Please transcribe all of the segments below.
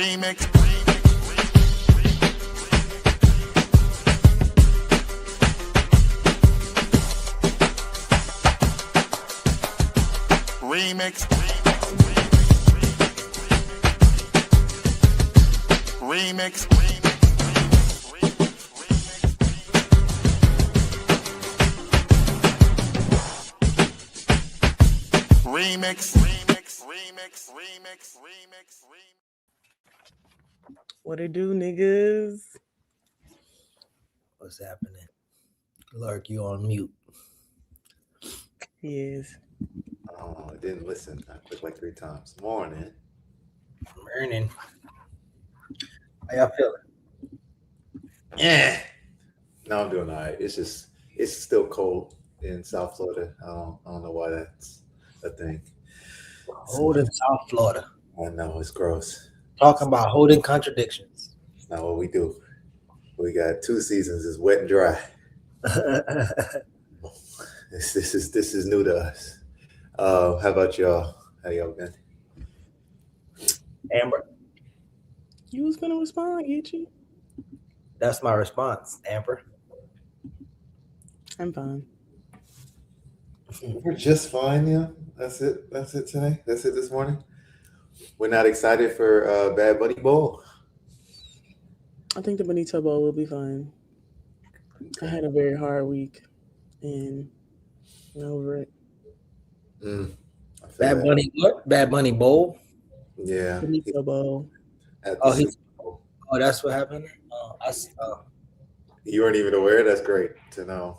Remix. Remix. Remix. Remix. What it do, niggas? What's happening? Lark, you on mute. He is. Oh, I didn't listen. I clicked like 3 times. Morning. Morning. How y'all feeling? Yeah. No, I'm doing all right. It's still cold in South Florida. I don't know why that's a thing. Holding South Florida. I know, it's gross. Talking about holding contradictions. It's not what we do. We got 2 seasons. It's wet and dry. This is new to us. How about y'all? How y'all been? Amber, You was gonna respond, Gitchy? that's my response. Amber. I'm fine. We're just fine, yeah. That's it today. That's it this morning. We're not excited for Bad Bunny Bowl. I think the Bonito Bowl will be fine. I had a very hard week, and I'm over it. I feel Bad that. Bunny what? Bad Bunny Bowl? Yeah. Bonito Bowl. At the Oh, he's- Super Bowl. Oh, that's what happened? You weren't even aware? That's great to know.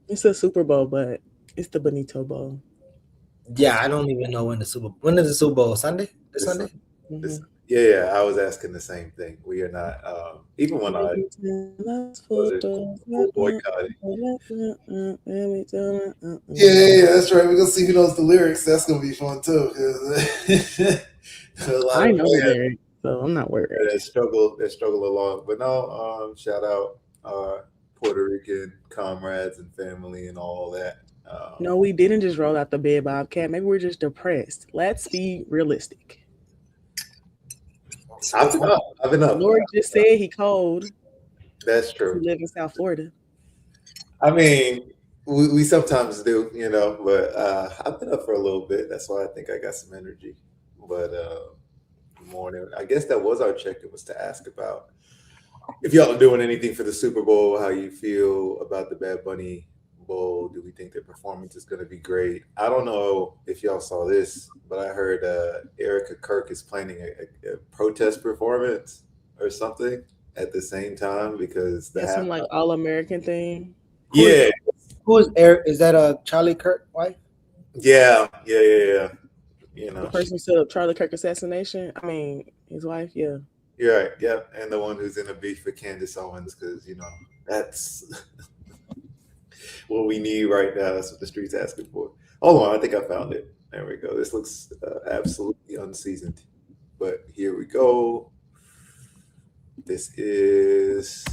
It's a Super Bowl, but it's the Bonito Bowl. Yeah, I don't even know when is the Super Bowl? Sunday? This Sunday? Mhm. Yeah, I was asking the same thing. We are not, even when I boycotted. Yeah, that's right. We're gonna see who knows the lyrics. That's gonna be fun too. I know the lyrics, so I'm not worried. That struggle along. But no, shout out Puerto Rican comrades and family and all that. No, we didn't just roll out the bed, Bobcat. Maybe we're just depressed. Let's be realistic. I've been up. Lord just said he cold. That's He true. live in South Florida. I mean, we sometimes do, but I've been up for a little bit. That's why I think I got some energy. But morning, I guess that was our check. It was to ask about if y'all are doing anything for the Super Bowl, how you feel about the Bad Bunny Bowl. Do we think their performance is going to be great? I don't know if y'all saw this, but I heard Erica Kirk is planning a protest performance or something at the same time because That's some like all American thing. Yeah. Who is Eric? Is that Charlie Kirk wife? Yeah. The person who set up Charlie Kirk assassination. I mean, his wife. Yeah. You're right. Yeah, and the one who's in a beef with Candace Owens because that's what we need right now. That's what the street's asking for. Hold on, I think I found it. There we go. This looks absolutely unseasoned, but here we go. This is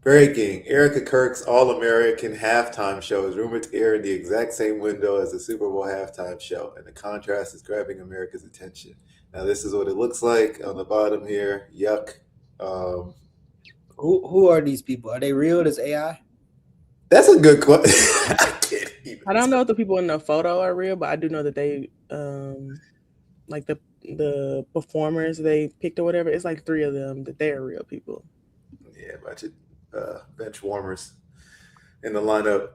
breaking. Erica Kirk's All-American halftime show is rumored to air in the exact same window as the Super Bowl halftime show, and the contrast is grabbing America's attention. Now, this is what it looks like on the bottom here. Yuck. Who are these people? Are they real? Is AI? That's a good question. I don't know if the people in the photo are real, but I do know that they, like the performers they picked or whatever. It's like 3 of them that they are real people. Yeah, a bunch of bench warmers in the lineup.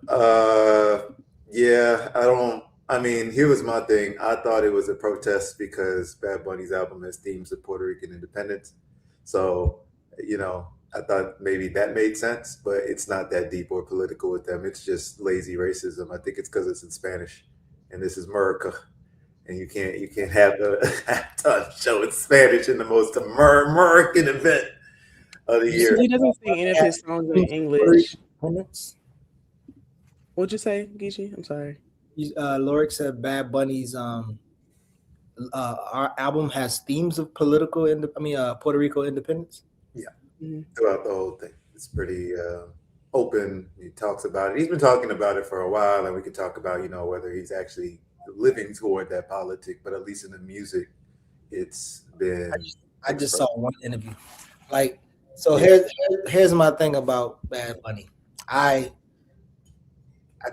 Here was my thing. I thought it was a protest because Bad Bunny's album has themes of Puerto Rican independence. So, I thought maybe that made sense, but it's not that deep or political with them. It's just lazy racism. I think it's because it's in Spanish, and this is America, and you can't have a halftime show in Spanish in the most American event of the year. He doesn't sing any of his songs in English. What'd you say, Geechee? I'm sorry. Lorik said Bad Bunny's our album has themes of Puerto Rico independence. Yeah, throughout the whole thing, it's pretty open. He talks about it. He's been talking about it for a while, and we could talk about whether he's actually living toward that politic, but at least in the music, it's been. I just saw one interview. Like, so Yeah. here's my thing about Bad Bunny. I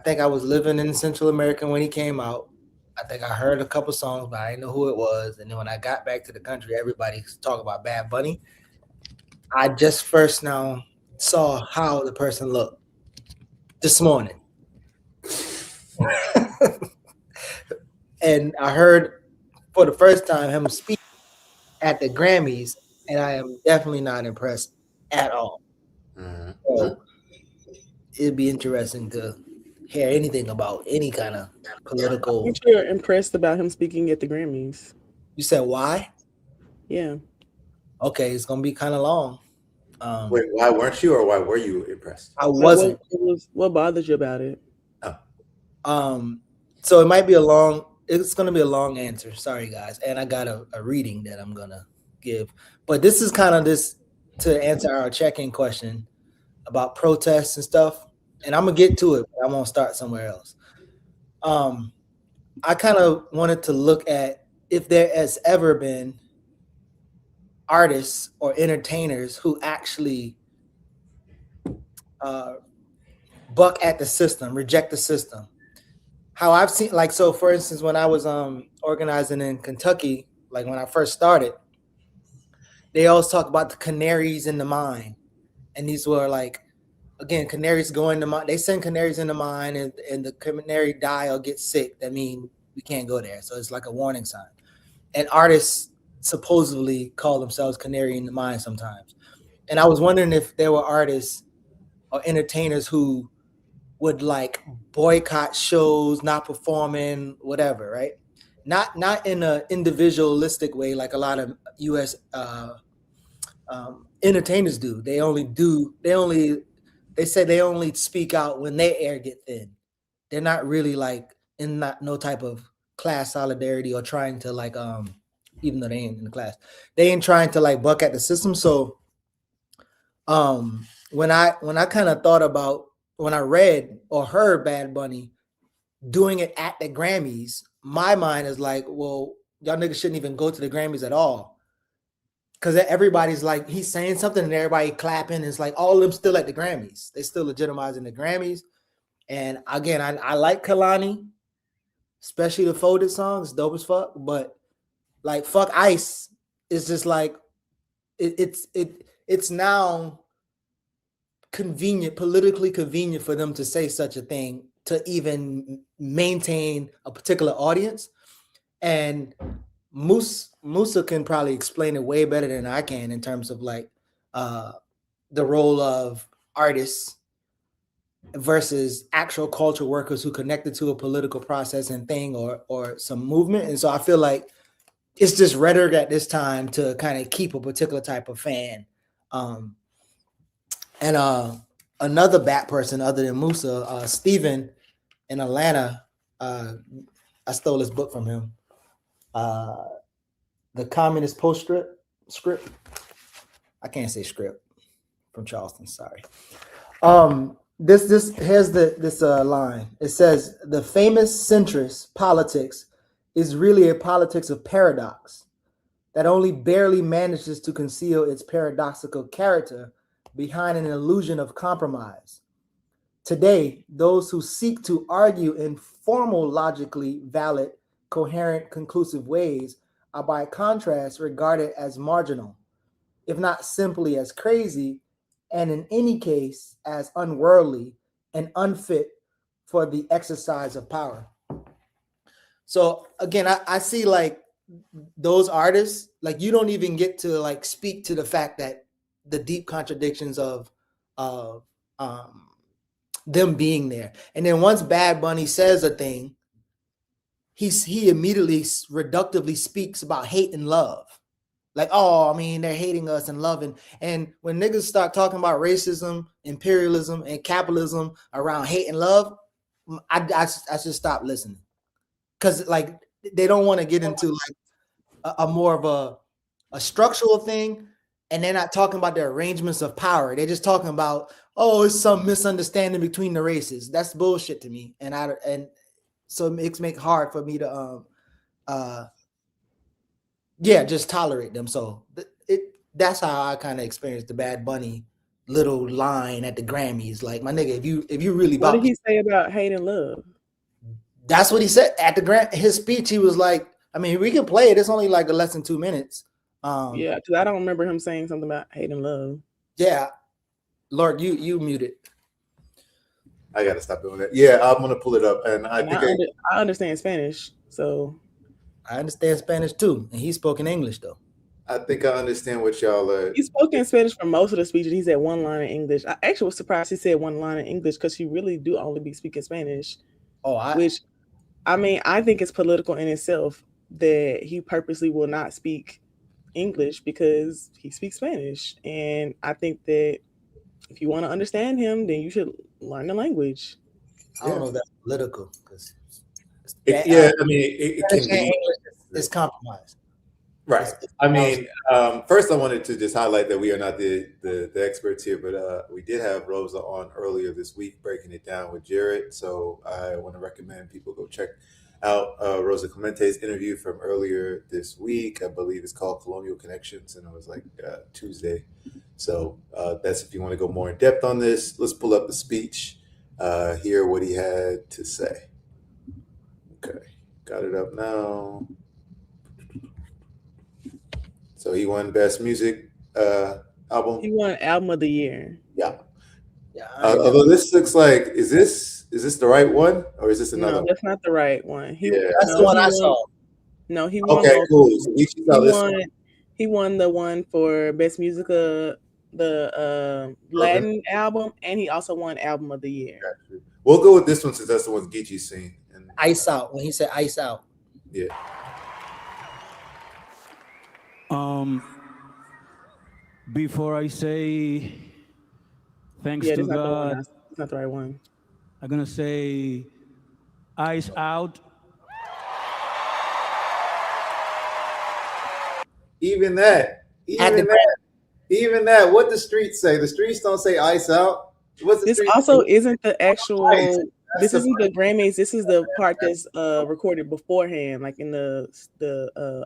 think I was living in Central America when he came out. I think I heard a couple songs, but I didn't know who it was. And then when I got back to the country, everybody's talking about Bad Bunny. I just first now saw how the person looked this morning. And I heard for the first time him speak at the Grammys, and I am definitely not impressed at all. Mhm. So it'd be interesting to hear anything about any kind of political. Aren't you impressed about him speaking at the Grammys? You said why? Yeah. Okay, it's gonna be kind of long. Wait, why weren't you, or why were you impressed? I wasn't. What bothers you about it? So it might be a long. It's gonna be a long answer. Sorry, guys, and I got a reading that I'm gonna give. But this is kind of this to answer our check-in question about protests and stuff. And I'm gonna get to it, but I'm gonna start somewhere else. I kind of wanted to look at if there has ever been artists or entertainers who actually buck at the system, reject the system. How I've seen, like, so for instance, when I was organizing in Kentucky, like when I first started, they always talk about the canaries in the mine. And these were like, again, canaries go in the mine. They send canaries in the mine, and the canary die or get sick. That means we can't go there. So it's like a warning sign. And artists supposedly call themselves canary in the mine sometimes. And I was wondering if there were artists or entertainers who would like boycott shows, not performing, whatever, right? Not in an individualistic way like a lot of U.S. Entertainers do. They say they only speak out when their air get thin. They're not really like in no type of class solidarity or trying to like even though they ain't in the class, they ain't trying to like buck at the system. So when I kind of thought about when I read or heard Bad Bunny doing it at the Grammys, my mind is like, well, y'all niggas shouldn't even go to the Grammys at all. Because everybody's like, he's saying something and everybody clapping. It's like all of them still at the Grammys. They still legitimizing the Grammys. And again, I like Kalani, especially the Folded songs, dope as fuck. But like Fuck Ice is just like, it's now politically convenient for them to say such a thing to even maintain a particular audience. And Musa can probably explain it way better than I can in terms of like the role of artists versus actual cultural workers who connected to a political process and thing or some movement. And so I feel like it's just rhetoric at this time to kind of keep a particular type of fan. And another Bat person other than Musa, Steven in Atlanta, I stole his book from him. The Communist Postscript. I can't say script from Charleston. Sorry. This here's this line. It says the famous centrist politics is really a politics of paradox that only barely manages to conceal its paradoxical character behind an illusion of compromise. Today, those who seek to argue in formal, logically valid, coherent, conclusive ways are by contrast regarded as marginal, if not simply as crazy, and in any case as unworldly and unfit for the exercise of power. So again, I see like those artists, like you don't even get to like speak to the fact that the deep contradictions of them being there. And then once Bad Bunny says a thing, he immediately reductively speaks about hate and love. Like, oh, I mean, they're hating us and loving. And when niggas start talking about racism, imperialism, and capitalism around hate and love, I should stop listening. Because like they don't want to get into like a more of a structural thing. And they're not talking about the arrangements of power. They're just talking about, oh, it's some misunderstanding between the races. That's bullshit to me. And so it makes hard for me to just tolerate them. So that's how I kind of experienced the Bad Bunny little line at the Grammys. Like, my nigga, if you really What about, did he say about hate and love? that's what he said at the his speech. He was like, I mean, we can play it. It's only like less than 2 minutes. Yeah, because I don't remember him saying something about hate and love. Yeah, Lord, you muted. I gotta stop doing that. Yeah, I'm gonna pull it up, and I understand Spanish, so I understand Spanish too, and he spoke in English though. I think I understand what y'all are. He spoke in Spanish for most of the speeches. He said one line in English. I actually was surprised he said one line in English because he really do only be speaking Spanish. Which, I mean, I think it's political in itself that he purposely will not speak English because he speaks Spanish. And I think that if you want to understand him, then you should learn the language. I don't know if that's political because I mean, it can be. English is compromised. Right. I mean, first I wanted to just highlight that we are not the experts here, but we did have Rosa on earlier this week breaking it down with Jared. So I want to recommend people go check out Rosa Clemente's interview from earlier this week. I believe it's called Colonial Connections, and it was like Tuesday. So that's if you want to go more in depth on this. Let's pull up the speech, hear what he had to say. Okay, got it up now. So he won Best Music Album. He won Album of the Year. Yeah. Although this looks like, is this the right one, or is this another? No, that's not the right one. That's the one I saw. No, he won. Okay, cool. So he won the one for Best Music, the Latin album, and he also won Album of the Year. Gotcha. We'll go with this one since that's the one Geechee's seen. And, Ice Out, when he said Ice Out. Yeah. Before I say thanks to God, it's not the right one. I'm gonna say Ice Out. Even that. What the streets say? The streets don't say Ice Out. This also isn't the actual. This isn't the Grammys. This is the part that's recorded beforehand, like in the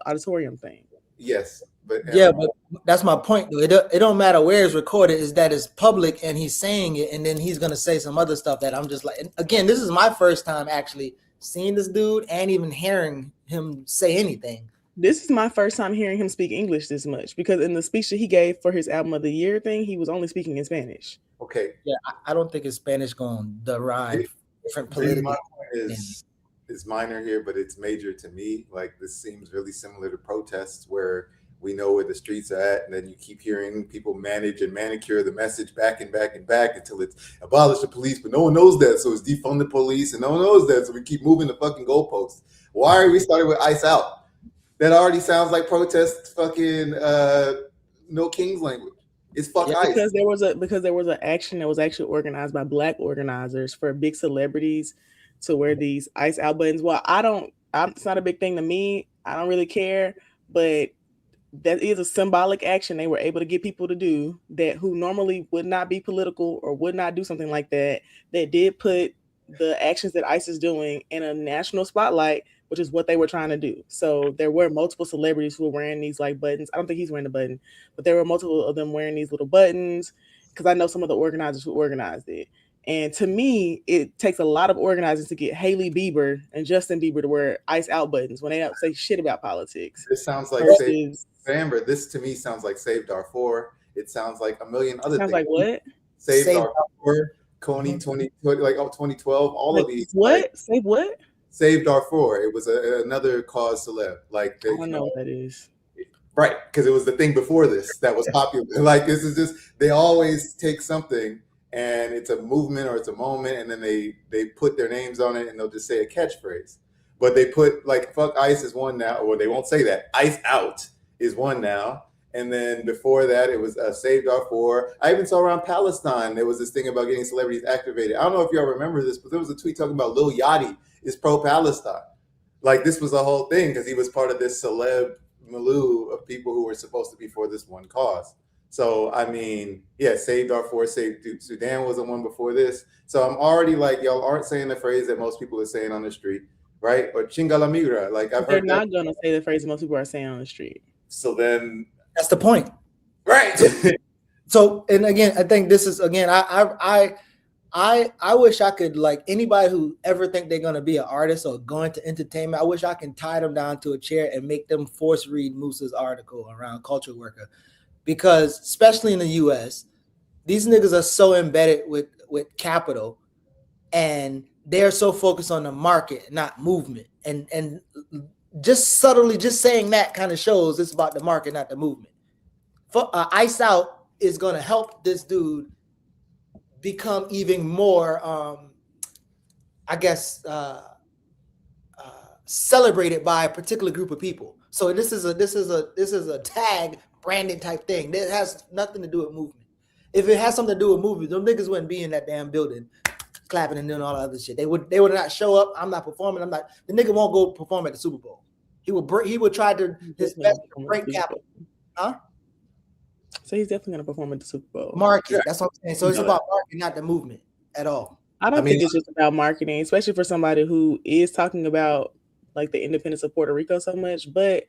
auditorium thing. Yes, but but that's my point. Though. It don't matter where it's recorded. Is that it's public and he's saying it, and then he's gonna say some other stuff that I'm just like. And again, this is my first time actually seeing this dude and even hearing him say anything. This is my first time hearing him speak English this much, because in the speech that he gave for his Album of the Year thing, he was only speaking in Spanish. Okay. Yeah, I don't think his Spanish going to derive different political. Is minor here, but it's major to me. Like, this seems really similar to protests where we know where the streets are at, and then you keep hearing people manage and manicure the message back and back and back until it's abolish the police, but no one knows that, so it's defund the police, and no one knows that, so we keep moving the fucking goalposts. Why are we starting with Ice Out? That already sounds like protest fucking No King's language. It's ICE. Because there was an action that was actually organized by Black organizers for big celebrities to wear these Ice Out buttons. Well, it's not a big thing to me. I don't really care, but that is a symbolic action they were able to get people to do that who normally would not be political or would not do something like that did put the actions that ICE is doing in a national spotlight, which is what they were trying to do. So there were multiple celebrities who were wearing these like buttons. I don't think he's wearing the button, but there were multiple of them wearing these little buttons because I know some of the organizers who organized it. And to me, it takes a lot of organizing to get Hailey Bieber and Justin Bieber to wear Ice Out buttons when they don't say shit about politics. This sounds like Amber. This to me sounds like Save Darfur. It sounds like a million other things. Sounds like what? Save Darfur, Coney 2012, all of these. What? Save what? Save Darfur. It was another cause celeb. Like, I don't know what that is. Right, because it was the thing before this that was popular. Like, this is just, they always take something and it's a movement or it's a moment, and then they put their names on it and they'll just say a catchphrase. But they put, like, fuck ICE is one now, or they won't say that. Ice Out is one now. And then before that, it was Save Darfur. I even saw around Palestine, there was this thing about getting celebrities activated. I don't know if y'all remember this, but there was a tweet talking about Lil Yachty is pro-Palestine. Like, this was a whole thing because he was part of this celeb milieu of people who were supposed to be for this one cause. So I mean, yeah, Save Darfur, Save Sudan was the one before this. So I'm already like, y'all aren't saying the phrase that most people are saying on the street, right? Or Chingala Migra, like I've They're heard not that. gonna say the phrase most people are saying on the street. So then, That's the point. right? So, and again, I think this is again, I wish I could, like, anybody who ever think they're gonna be an artist or go into entertainment, I wish I can tie them down to a chair and make them force read Moose's article around culture worker, because especially in the US, these niggas are so embedded with capital, and they're so focused on the market, not movement. And just subtly, just saying that kind of shows it's about the market, not the movement. Ice Out is going to help this dude become even more, I guess, celebrated by a particular group of people. So this is a tag branding type thing. That has nothing to do with movement. If it has something to do with movement, them niggas wouldn't be in that damn building clapping and doing all the other shit. They would not show up. I'm not performing. The nigga won't go perform at the Super Bowl. He would try to his best to break capital. Huh? So he's definitely gonna perform at the Super Bowl. Market. That's what I'm saying. So it's about market, not the movement at all. I don't think it's just about marketing, especially for somebody who is talking about like the independence of Puerto Rico so much. But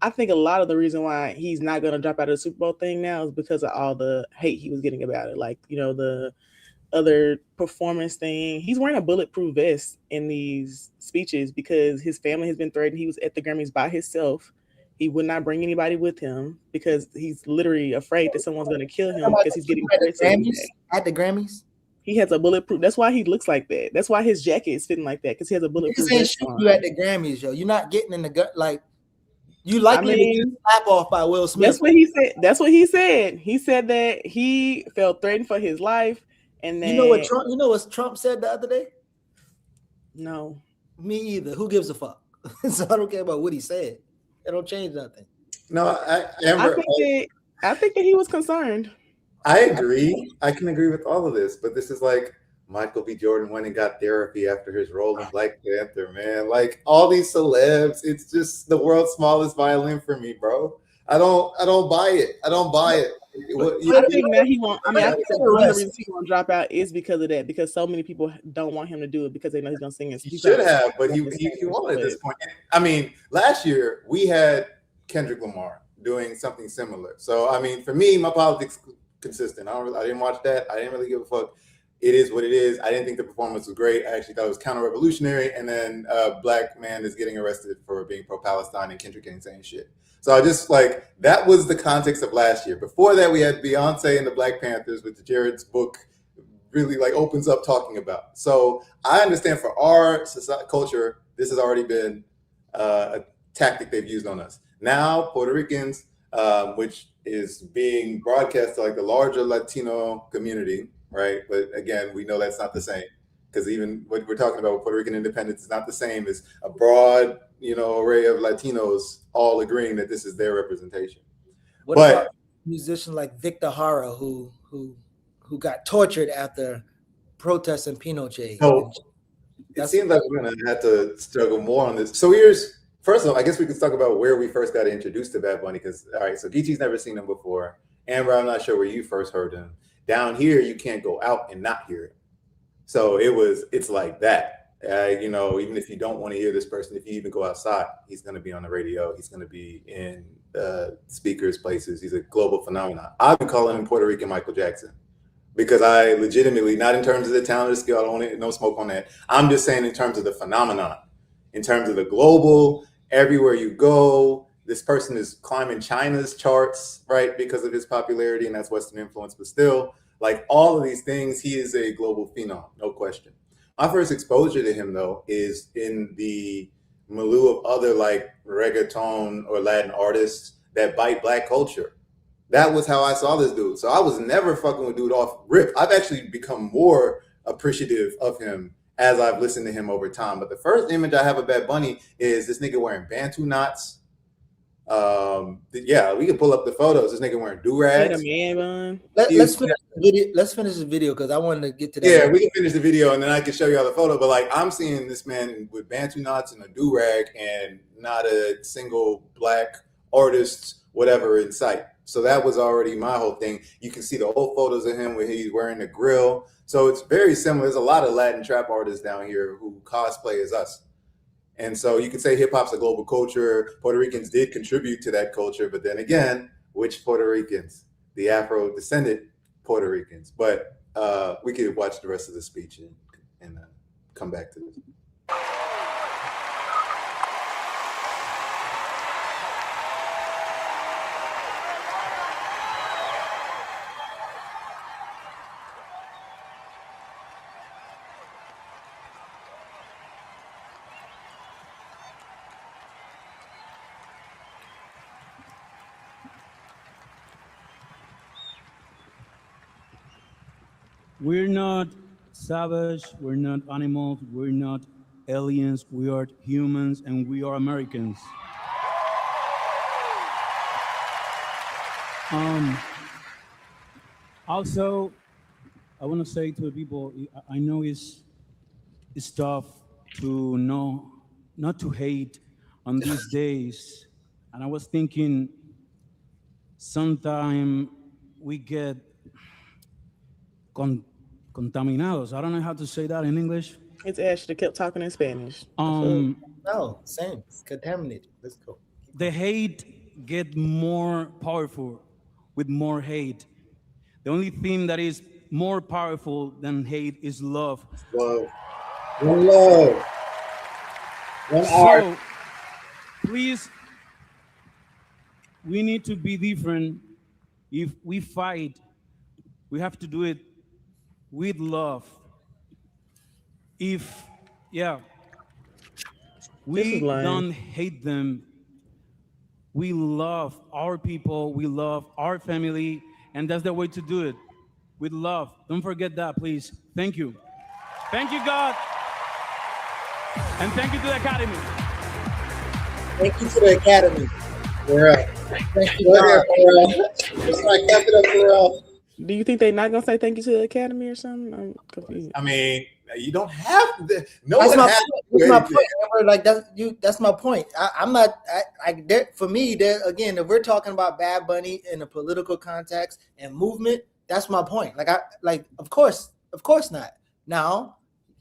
I think a lot of the reason why he's not going to drop out of the Super Bowl thing now is because of all the hate he was getting about it. Like, you know, the other performance thing. He's wearing a bulletproof vest in these speeches because his family has been threatened. He was at the Grammys by himself. He would not bring anybody with him because he's literally afraid that someone's going to kill him because he's getting threats at the Grammys. He has a bulletproof. That's why he looks like that. That's why his jacket is fitting like that, because he has a bulletproof vest on. You at the Grammys, yo. You're not getting in the gut. Like, you likely to get slapped off by Will Smith. That's what he said. That's what he said. He said that he felt threatened for his life, and then you know what Trump said the other day? No, me either. Who gives a fuck? So I don't care about what he said. It don't change nothing. No, I think that he was concerned. I agree. I can agree with all of this, but this is like Michael B. Jordan went and got therapy after his role in Black Panther, man. Like all these celebs, it's just the world's smallest violin for me, bro. I don't buy it. I don't buy it. I think that he won't. I mean, I think that one of the reasons he won't drop out is because of that. Because so many people don't want him to do it because they know he's gonna sing. He should have, but he won't at this point. I mean, last year we had Kendrick Lamar doing something similar. So I mean, for me, my politics consistent. I didn't watch that. I didn't really give a fuck. It is what it is. I didn't think the performance was great. I actually thought it was counter-revolutionary. And then a black man is getting arrested for being pro-Palestine and Kendrick ain't saying shit. So I just like, that was the context of last year. Before that, we had Beyonce and the Black Panthers, which Jared's book really like opens up talking about. So I understand for our society, culture, this has already been a tactic they've used on us. Now, Puerto Ricans, which is being broadcast to like the larger Latino community, right? But again, we know that's not the same, because even what we're talking about with Puerto Rican independence is not the same as a broad, array of Latinos all agreeing that this is their representation. What about a musician like Victor Hara, who got tortured after protesting Pinochet? So it seems like we're gonna have to struggle more on this. So first of all, I guess we could talk about where we first got introduced to Bad Bunny, because, all right, so Geechee's never seen him before. Amber, I'm not sure where you first heard him. Down here, you can't go out and not hear it. So it's like that. Even if you don't want to hear this person, if you even go outside, he's going to be on the radio. He's going to be in speakers, places. He's a global phenomenon. I've been calling him Puerto Rican Michael Jackson, because I legitimately, not in terms of the talent or skill, I don't want no smoke on that. I'm just saying in terms of the phenomenon, in terms of the global, everywhere you go, this person is climbing China's charts, right, because of his popularity, and that's Western influence. But still, like all of these things, he is a global phenom, no question. My first exposure to him, though, is in the milieu of other like reggaeton or Latin artists that bite Black culture. That was how I saw this dude. So I was never fucking with dude off rip. I've actually become more appreciative of him as I've listened to him over time. But the first image I have of Bad Bunny is this nigga wearing Bantu knots. Yeah, we can pull up the photos. This nigga wearing do-rags. Let's finish the video because I wanted to get to that. Yeah, we can finish the video and then I can show you all the photo. But like, I'm seeing this man with Bantu knots and a do-rag and not a single Black artist, whatever, in sight. So that was already my whole thing. You can see the old photos of him where he's wearing the grill. So it's very similar. There's a lot of Latin trap artists down here who cosplay as us. And so you could say hip hop's a global culture. Puerto Ricans did contribute to that culture. But then again, which Puerto Ricans? The Afro descendant Puerto Ricans. But we could watch the rest of the speech and come back to this. We're not savage, we're not animals, we're not aliens, we are humans and we are Americans. Also, I want to say to the people, I know it's tough to know, not to hate on these days. And I was thinking, sometime we get contaminados. I don't know how to say that in English. It's Ashley kept talking in Spanish. No, same. It's contaminated. Let's go. The hate get more powerful with more hate. The only thing that is more powerful than hate is love. Love. Love. So, please, we need to be different. If we fight, we have to do it with love. If, we don't hate them, we love our people, we love our family, and that's the way to do it, with love. Don't forget that, please. Thank you. Thank you, God. And thank you to the Academy. Thank you to the Academy. We're up. Thank you, God. That's right. Clap it up for Do you think they're not gonna say thank you to the Academy or something? I'm confused. I mean, you don't have to. No That's one my has point. to. That's my point. Amber. Like that's my point. I'm not. For me, again, if we're talking about Bad Bunny in a political context and movement, that's my point. Of course not. Now,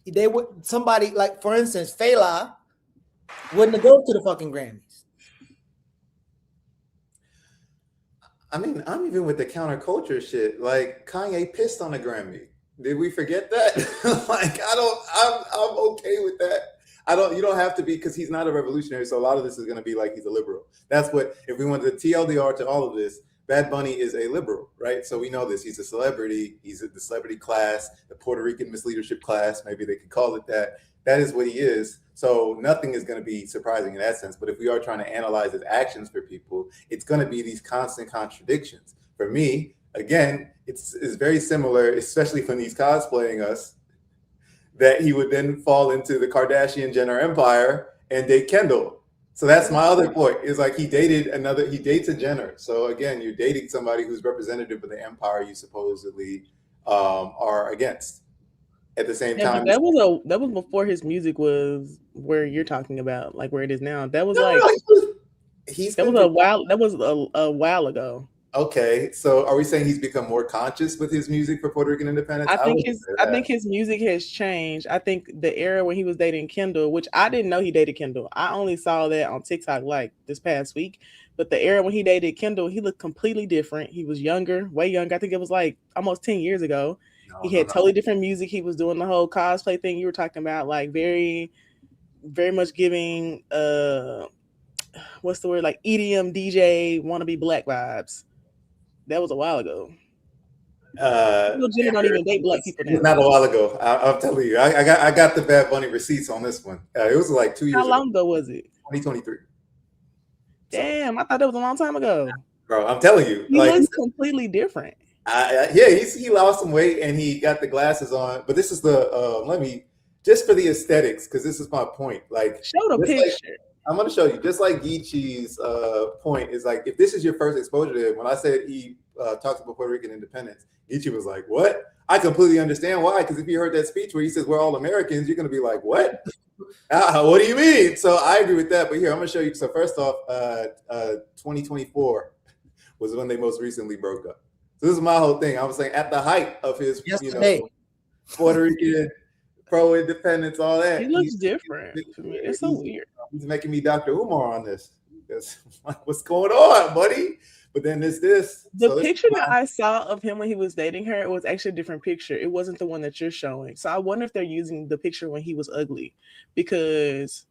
they would somebody like, for instance, Fela wouldn't have gone to the fucking Grammys. I mean, I'm even with the counterculture shit. Like Kanye pissed on a Grammy. Did we forget that? I'm okay with that. You don't have to be, because he's not a revolutionary. So a lot of this is going to be like he's a liberal. That's what, if we want the TLDR to all of this, Bad Bunny is a liberal, right? So we know this. He's a celebrity. He's the celebrity class, the Puerto Rican misleadership class. Maybe they could call it that. That is what he is. So nothing is going to be surprising in that sense. But if we are trying to analyze his actions for people, it's going to be these constant contradictions. For me, again, it's very similar, especially when he's cosplaying us, that he would then fall into the Kardashian-Jenner empire and date Kendall. So that's my other point, is like he dates a Jenner. So again, you're dating somebody who's representative of the empire you supposedly are against. At the same time, that was before his music was where you're talking about, like where it is now. That was a while ago. Okay, so are we saying he's become more conscious with his music for Puerto Rican independence? I think his music has changed. I think the era when he was dating Kendall, which I didn't know he dated Kendall. I only saw that on TikTok like this past week. But the era when he dated Kendall, he looked completely different. He was younger, way younger. I think it was like almost 10 years ago. He had totally different music. He was doing the whole cosplay thing you were talking about, like very, very much giving what's the word, like EDM DJ wannabe black vibes. That was a while ago. Jenner don't even date black people now. Not a while ago. I'm telling you, I got the Bad Bunny receipts on this one. It was like 2 years ago. How long ago was it? 2023. Damn, I thought that was a long time ago. Bro, I'm telling you, he looks completely different. He lost some weight and he got the glasses on. But this is just for the aesthetics, because this is my point. Like, show the picture. I'm going to show you. Just like Geechee's point is like, if this is your first exposure to it, when I said he talks about Puerto Rican independence, Geechee was like, what? I completely understand why. Because if you heard that speech where he says we're all Americans, you're going to be like, what? What do you mean? So I agree with that. But here, I'm going to show you. So first off, 2024 was when they most recently broke up. So this is my whole thing. I was saying at the height of his, Yesterday. Puerto Rican pro-independence, all that. He looks different to me. It's so weird. He's making me Dr. Umar on this. Like, what's going on, buddy? But then there's this. The picture that I saw of him when he was dating her, it was actually a different picture. It wasn't the one that you're showing. So I wonder if they're using the picture when he was ugly, because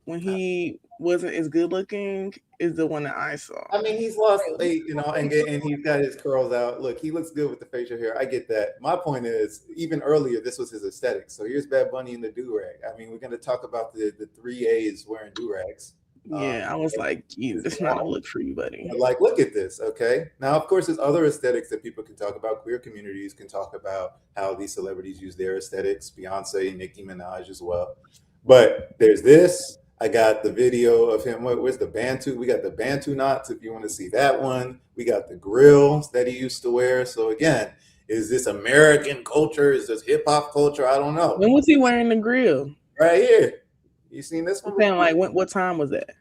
when he wasn't as good looking is the one that I saw. I mean, he's lost weight, and he's got his curls out. Look, he looks good with the facial hair. I get that. My point is, even earlier, this was his aesthetic. So here's Bad Bunny in the do-rag. I mean, we're going to talk about the 3 A's wearing do-rags. Yeah, I was like, geez, it's not a look for you, buddy. Like, look at this, okay? Now, of course, there's other aesthetics that people can talk about. Queer communities can talk about how these celebrities use their aesthetics. Beyonce, Nicki Minaj as well. But there's this. I got the video of him. Where's the Bantu? We got the Bantu knots, if you want to see that one. We got the grills that he used to wear. So again, is this American culture? Is this hip-hop culture? I don't know. When was he wearing the grill? Right here. You seen this one? I'm saying, like, what time was that?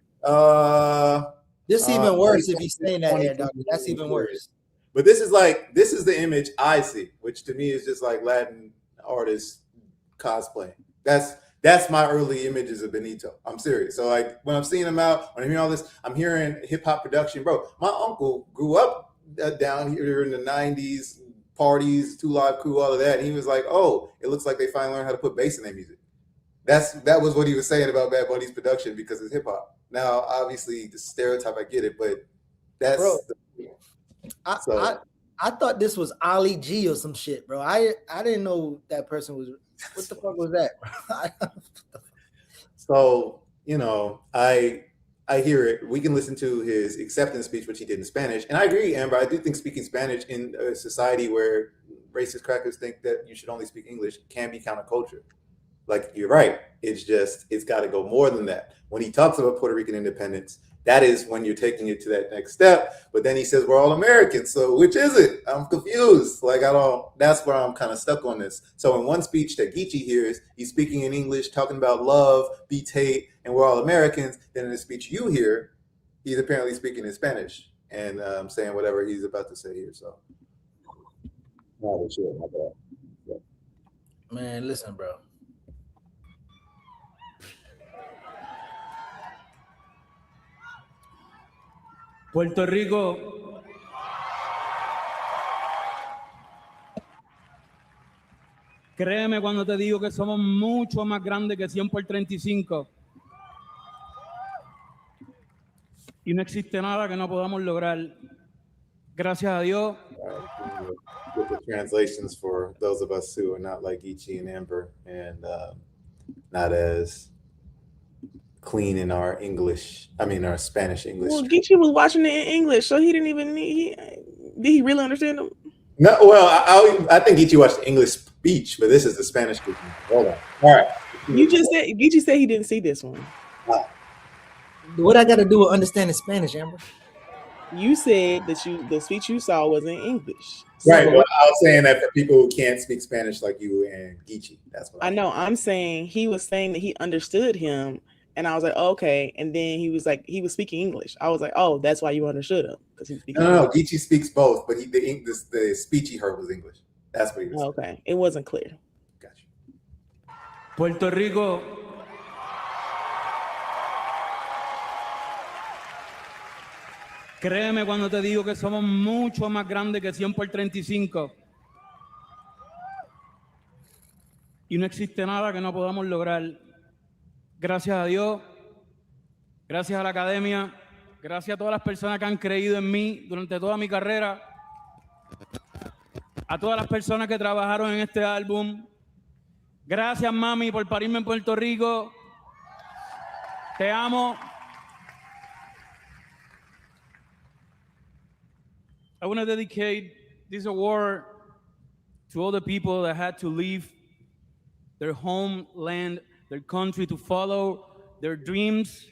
This even worse if he's saying that here, Doctor. That's even worse. But this is the image I see, which to me is just like Latin artists cosplaying. That's my early images of Benito. I'm serious. So like when I'm seeing him out, when I'm hearing all this, I'm hearing hip hop production, bro. My uncle grew up down here in the 90s, parties, Two Live Crew, all of that. And he was like, oh, it looks like they finally learned how to put bass in their music. That was what he was saying about Bad Bunny's production because it's hip hop. Now, obviously, the stereotype, I get it, but that's. Bro, I thought this was Ali G or some shit, bro. I didn't know that person was. What the fuck was that? So I hear it. We can listen to his acceptance speech, which he did in Spanish, and I agree, Amber. I do think speaking Spanish in a society where racist crackers think that you should only speak English can be counterculture. Like, you're right. It's got to go more than that. When he talks about Puerto Rican independence, that is when you're taking it to that next step. But then he says we're all Americans. So which is it? I'm confused. Like, that's where I'm kind of stuck on this. So in one speech that Geechee hears, he's speaking in English, talking about love, beats hate, and we're all Americans. Then in the speech you hear, he's apparently speaking in Spanish and saying whatever he's about to say here. So. Man, listen, bro. Puerto Rico. Créeme cuando te digo que somos mucho más grandes que 100 por 35. Y no existe nada que no podamos lograr. Gracias a Dios. With the translations for those of us who are not like Geechee and Amber and not as clean in our our Spanish English. Well, Geechee was watching it in English, so he didn't even need. Did he really understand them? No, well, I think Geechee watched the English speech, but this is the Spanish speaking. Hold on. All right. Geechee said he didn't see this one. What I got to do with understanding Spanish, Amber? You said that the speech you saw was in English. Right. Well, I was saying that for people who can't speak Spanish like you and Geechee. That's what I know. I'm saying he was saying that he understood him. And I was like, oh, okay. And then he was like, he was speaking English. I was like, oh, that's why you understood him. Because he was speaking No, Geechee speaks both, but the speech he heard was English. That's what he was saying. Okay. It wasn't clear. Gotcha. Puerto Rico. Créeme cuando te digo que somos mucho más grandes que 100 por 35. Y no existe nada que no podamos lograr. Gracias a Dios, gracias a la academia, gracias a todas las personas que han creído en mí durante toda mi carrera, a todas las personas que trabajaron en este álbum. Gracias, mami, por parirme en Puerto Rico. Te amo. I want to dedicate this award to all the people that had to leave their homeland, their country, to follow their dreams.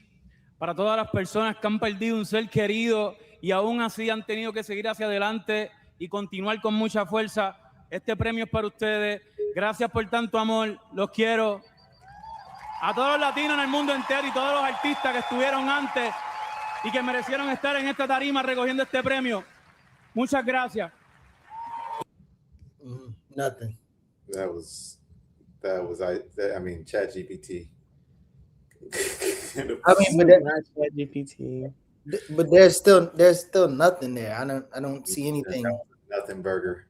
Para todas las personas que han perdido un ser querido y aún así han tenido que seguir hacia adelante y continuar con mucha fuerza. Este premio es para ustedes. Gracias por tanto amor. Los quiero. A todos los latinos en el mundo entero y todos los artistas que estuvieron antes y que merecieron estar en esta tarima recogiendo este premio. Muchas gracias. Nothing. That was I mean, ChatGPT. I mean, but Not ChatGPT. but there's still nothing there. I don't see anything. Nothing burger.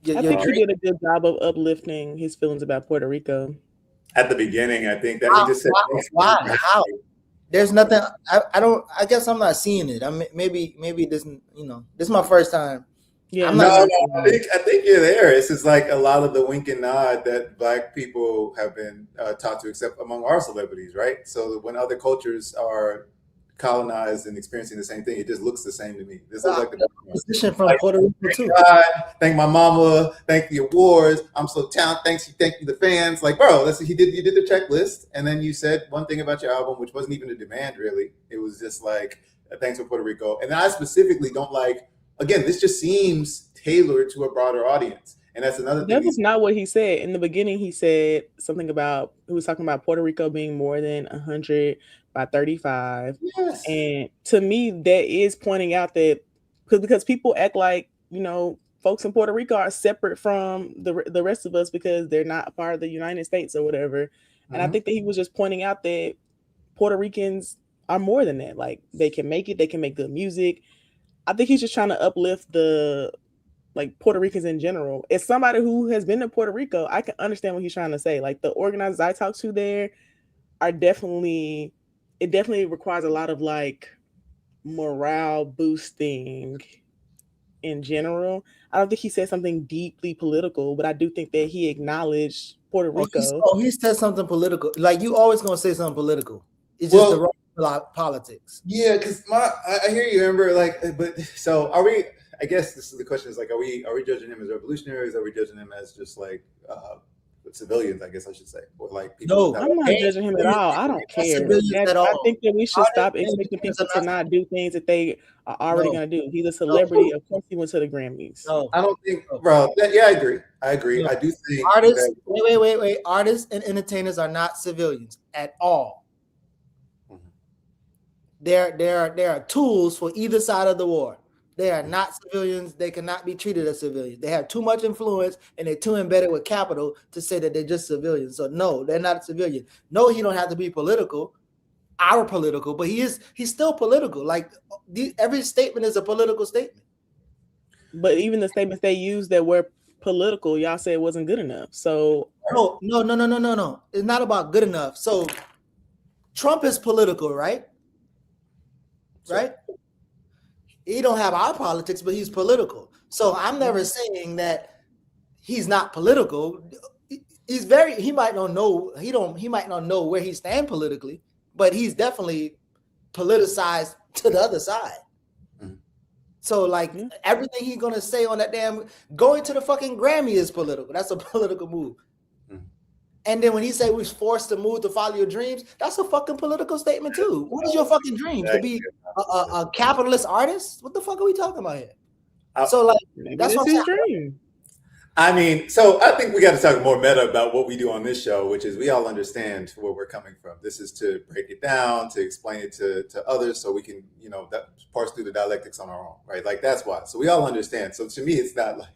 I think he did a good job of uplifting his feelings about Puerto Rico. At the beginning, I think that he just said, why? How? There's nothing. I don't. I guess I'm not seeing it. I mean, maybe this. This is my first time. Yeah, I think you're there. It's just like a lot of the wink and nod that Black people have been taught to accept among our celebrities, right? So when other cultures are colonized and experiencing the same thing, it just looks the same to me. This is like the position from Puerto Rico too. God, thank my mama, thank the awards. I'm so talented. Thank you, the fans. Like, bro, you did the checklist, and then you said one thing about your album, which wasn't even a demand, really. It was just like, thanks for Puerto Rico. And I specifically don't like. Again, this just seems tailored to a broader audience. And that's another thing. That was not what he said. In the beginning, he said something about, he was talking about Puerto Rico being more than 100 by 35. Yes. And to me, that is pointing out that, because people act like, folks in Puerto Rico are separate from the rest of us because they're not a part of the United States or whatever. And I think that he was just pointing out that Puerto Ricans are more than that. Like, they can make it, they can make good music. I think he's just trying to uplift the Puerto Ricans in general. As somebody who has been to Puerto Rico, I can understand what he's trying to say. Like, the organizers I talked to there are it definitely requires a lot of morale boosting in general. I don't think he said something deeply political, but I do think that he acknowledged Puerto Rico. He said something political. Like, you always gonna say something political. It's just the wrong politics. Yeah, because I hear you, Amber. But so are we? I guess this is the question: is like, are we judging him as revolutionaries? Are we judging him as just civilians? I guess I should say, or people. No, I'm not judging him at all. I don't care. I think that we should stop expecting people to not do things that they are already going to do. He's a celebrity. Of course, he went to the Grammys. No, I don't think, bro. I agree. No. I do think artists. Wait. Artists and entertainers are not civilians at all. There are tools for either side of the war. They are not civilians. They cannot be treated as civilians. They have too much influence and they're too embedded with capital to say that they're just civilians. So no, they're not a civilian. No, he don't have to be political, but he's still political. Like, every statement is a political statement. But even the statements they used that were political, y'all said it wasn't good enough. So no. It's not about good enough. So Trump is political, right? Right? He don't have our politics, but he's political. So I'm never saying that he's not political. He might not know where he stands politically, but he's definitely politicized to the other side. Mm-hmm. So everything he's gonna say on that going to the fucking Grammy is political. That's a political move. And then when he said we was forced to move to follow your dreams, that's a fucking political statement too. What is your fucking dreams? To be a capitalist artist? What the fuck are we talking about here? That's what I'm saying. I mean, so I think we got to talk more meta about what we do on this show, which is we all understand where we're coming from. This is to break it down, to explain it to others so we can, parse through the dialectics on our own, right? That's why. So we all understand. So to me, it's not like,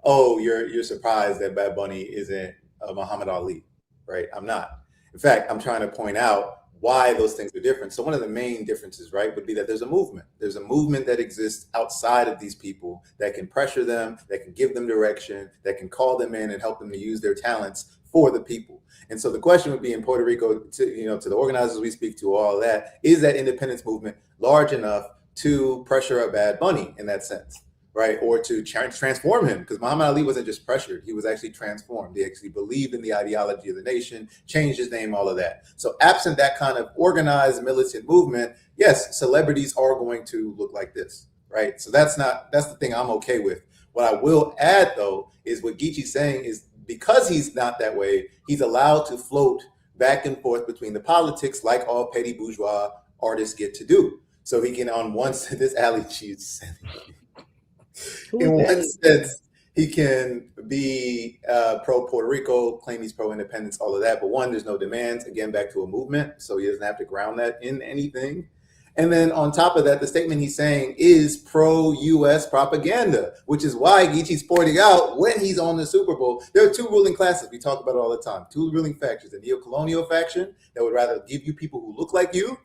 oh, you're surprised that Bad Bunny isn't Muhammad Ali, right? I'm not. In fact, I'm trying to point out why those things are different. So one of the main differences, right, would be that there's a movement. There's a movement that exists outside of these people that can pressure them, that can give them direction, that can call them in and help them to use their talents for the people. And so the question would be in Puerto Rico, to the organizers we speak to, all that, is that independence movement large enough to pressure a Bad Bunny in that sense? Right, or to transform him, because Muhammad Ali wasn't just pressured; he was actually transformed. He actually believed in the ideology of the nation, changed his name, all of that. So, absent that kind of organized militant movement, yes, celebrities are going to look like this, right? So that's the thing I'm okay with. What I will add, though, is what Geechee's saying is because he's not that way, he's allowed to float back and forth between the politics, like all petty bourgeois artists get to do. So he can, on one side, this alley cheese. In one sense, he can be pro Puerto Rico, claim he's pro independence, all of that. But one, there's no demands. Again, back to a movement, so he doesn't have to ground that in anything. And then on top of that, the statement he's saying is pro-U.S. propaganda, which is why Geechee's pointing out when he's on the Super Bowl, there are two ruling classes. We talk about it all the time. Two ruling factions: the neo-colonial faction that would rather give you people who look like you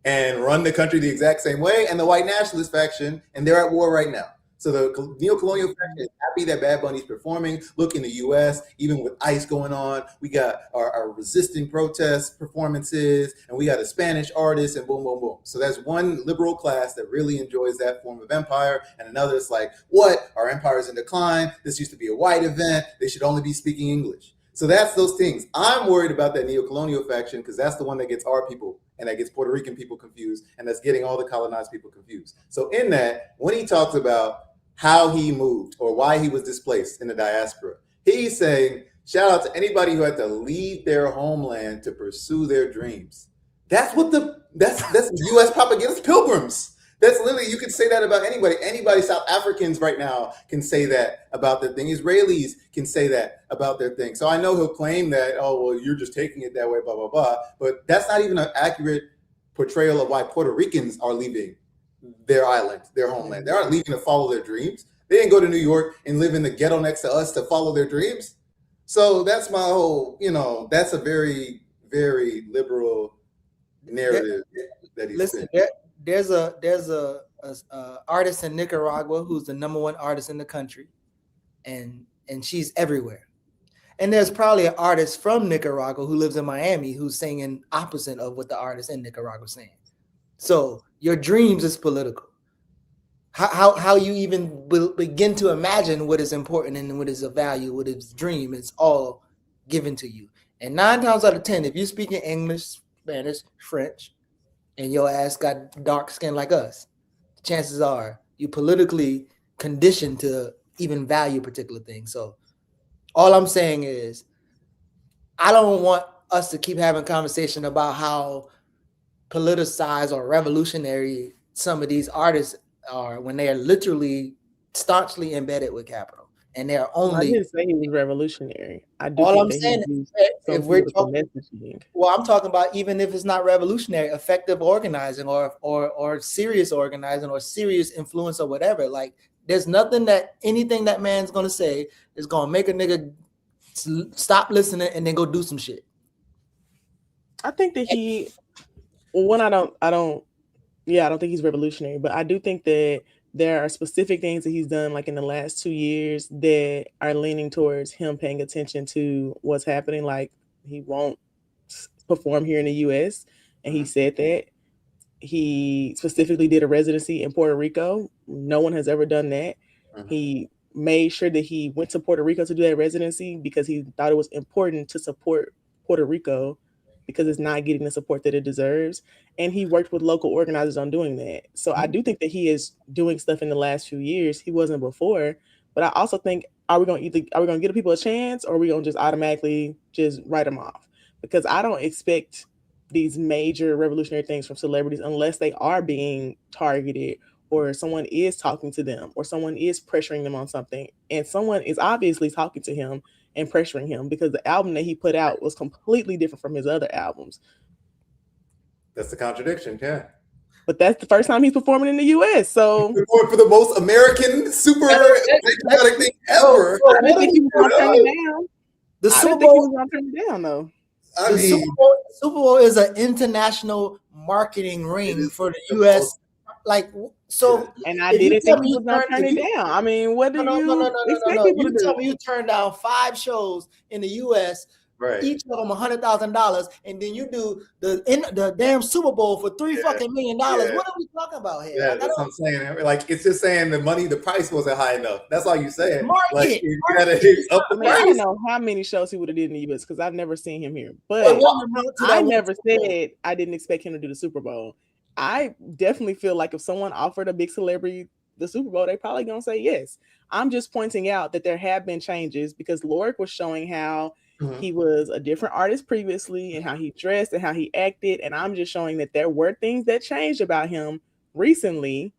and run the country the exact same way, and the white nationalist faction, and they're at war right now. So the neo-colonial faction is happy that Bad Bunny's performing. Look, in the U.S., even with ICE going on, we got our resisting protest performances, and we got a Spanish artist, and boom, boom, boom. So that's one liberal class that really enjoys that form of empire, and another is like, what? Our empire is in decline. This used to be a white event. They should only be speaking English. So that's those things. I'm worried about that neo-colonial faction because that's the one that gets our people and that gets Puerto Rican people confused, and that's getting all the colonized people confused. So in that, when he talks about how he moved or why he was displaced in the diaspora, he's saying, shout out to anybody who had to leave their homeland to pursue their dreams. That's what that's U.S. propaganda. It's pilgrims. That's literally, you could say that about anybody. Anybody, South Africans right now can say that about their thing. Israelis can say that about their thing. So I know he'll claim that, oh, well, you're just taking it that way, blah, blah, blah. But that's not even an accurate portrayal of why Puerto Ricans are leaving their island, their homeland. They aren't leaving to follow their dreams. They didn't go to New York and live in the ghetto next to us to follow their dreams. So that's my whole, that's a very, very liberal narrative that he's Listen, there's a artist in Nicaragua who's the #1 artist in the country, and she's everywhere. And there's probably an artist from Nicaragua who lives in Miami who's singing opposite of what the artist in Nicaragua is saying. So your dreams is political. How you even begin to imagine what is important and what is of value, what is dream, is all given to you. And 9 times out of 10, if you're speaking English, Spanish, French, and your ass got dark skin like us, chances are you politically conditioned to even value particular things. So all I'm saying is, I don't want us to keep having conversation about how politicized or revolutionary some of these artists are when they are literally staunchly embedded with capital. And they're only. I didn't say he was revolutionary. I do. All I'm saying is, if we're talking, messaging. well, I'm talking about even if it's not revolutionary, effective organizing or serious organizing or serious influence or whatever. Like, there's anything that man's gonna say is gonna make a nigga stop listening and then go do some shit. I think that I don't think he's revolutionary, but I do think that there are specific things that he's done, like in the last 2 years, that are leaning towards him paying attention to what's happening. Like, he won't perform here in the U.S., and he said that. He specifically did a residency in Puerto Rico. No one has ever done that. He made sure that he went to Puerto Rico to do that residency because he thought it was important to support Puerto Rico because it's not getting the support that it deserves. And he worked with local organizers on doing that. So I do think that he is doing stuff in the last few years. He wasn't before. But I also think, are we going to give people a chance, or are we going to just automatically just write them off? Because I don't expect these major revolutionary things from celebrities unless they are being targeted, or someone is talking to them, or someone is pressuring them on something. And someone is obviously talking to him and pressuring him, because the album that he put out was completely different from his other albums. That's the contradiction, yeah. But that's the first time he's performing in the U.S. So he's performing for the most American super patriotic thing ever. I didn't think he was going to turn it down. I didn't think he was going to turn it down, though. The Super Bowl is an international marketing ring for the U.S. Like, so, and I didn't think he was going to turn it down. I mean, what do you expect people to do? Tell me you turned down 5 shows in the U.S., right, each of them $100,000, and then you do the damn Super Bowl for $3 fucking million. Yeah. What are we talking about here? Yeah, like, that's what I'm saying. Like, it's just saying the price wasn't high enough. That's all you saying. Like, you gotta hit up the price. I don't know how many shows he would have did in the U.S. because I've never seen him here. But I never said I didn't expect him to do the Super Bowl. I definitely feel like if someone offered a big celebrity the Super Bowl, they're probably gonna say yes. I'm just pointing out that there have been changes, because Lorik was showing how he was a different artist previously and how he dressed and how he acted. And I'm just showing that there were things that changed about him recently.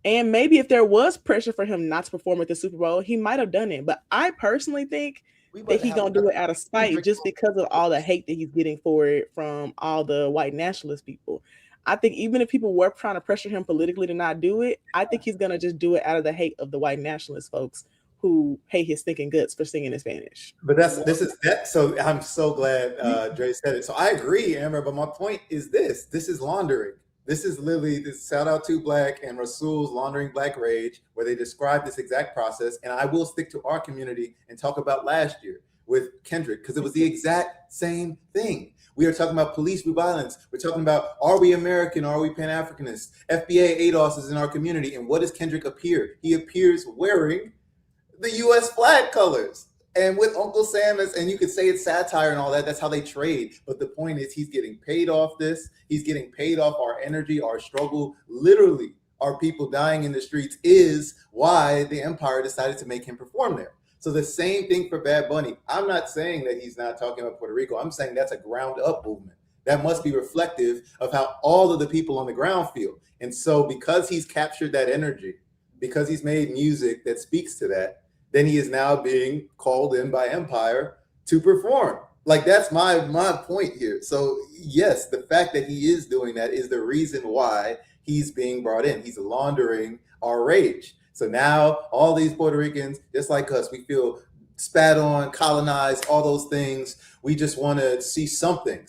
And maybe if there was pressure for him not to perform at the Super Bowl, he might have done it. But I personally think that he's going to do it out of spite, just because of all the hate that he's getting for it from all the white nationalist people. I think even if people were trying to pressure him politically to not do it, I think he's gonna just do it out of the hate of the white nationalist folks who hate his stinking guts for singing in Spanish. But this is that. So I'm so glad Dre said it. So I agree, Amber. But my point is this: this is laundering. This is literally this shout out to Black and Rasul's Laundering Black Rage, where they describe this exact process. And I will stick to our community and talk about last year with Kendrick, because it was the exact same thing. We are talking about police violence. We're talking about, are we American? Are we Pan-Africanists? FBA ADOS is in our community. And what does Kendrick appear? He appears wearing the U.S. flag colors. And with Uncle Sam, and you could say it's satire and all that, that's how they trade. But the point is, he's getting paid off this. He's getting paid off our energy, our struggle. Literally, our people dying in the streets is why the empire decided to make him perform there. So the same thing for Bad Bunny. I'm not saying that he's not talking about Puerto Rico. I'm saying that's a ground up movement. That must be reflective of how all of the people on the ground feel. And so because he's captured that energy, because he's made music that speaks to that, then he is now being called in by Empire to perform. Like, that's my point here. So yes, the fact that he is doing that is the reason why he's being brought in. He's laundering our rage. So now all these Puerto Ricans, just like us, we feel spat on, colonized, all those things. We just want to see something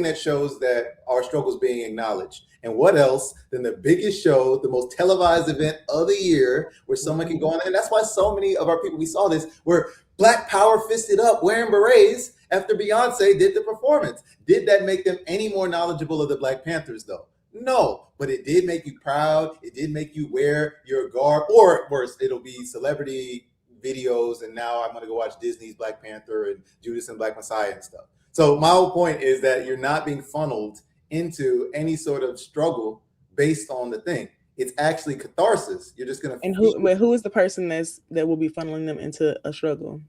that shows that our struggle is being acknowledged. And what else than the biggest show, the most televised event of the year, where someone can go on. And that's why so many of our people, we saw this, were Black Power fisted up, wearing berets after Beyonce did the performance. Did that make them any more knowledgeable of the Black Panthers, though? No, but it did make you proud. It did make you wear your garb, or worse, it'll be celebrity videos. And now I'm going to go watch Disney's Black Panther and Judas and Black Messiah and stuff. So my whole point is that you're not being funneled into any sort of struggle based on the thing. It's actually catharsis. You're just going to. And who is the person that will be funneling them into a struggle?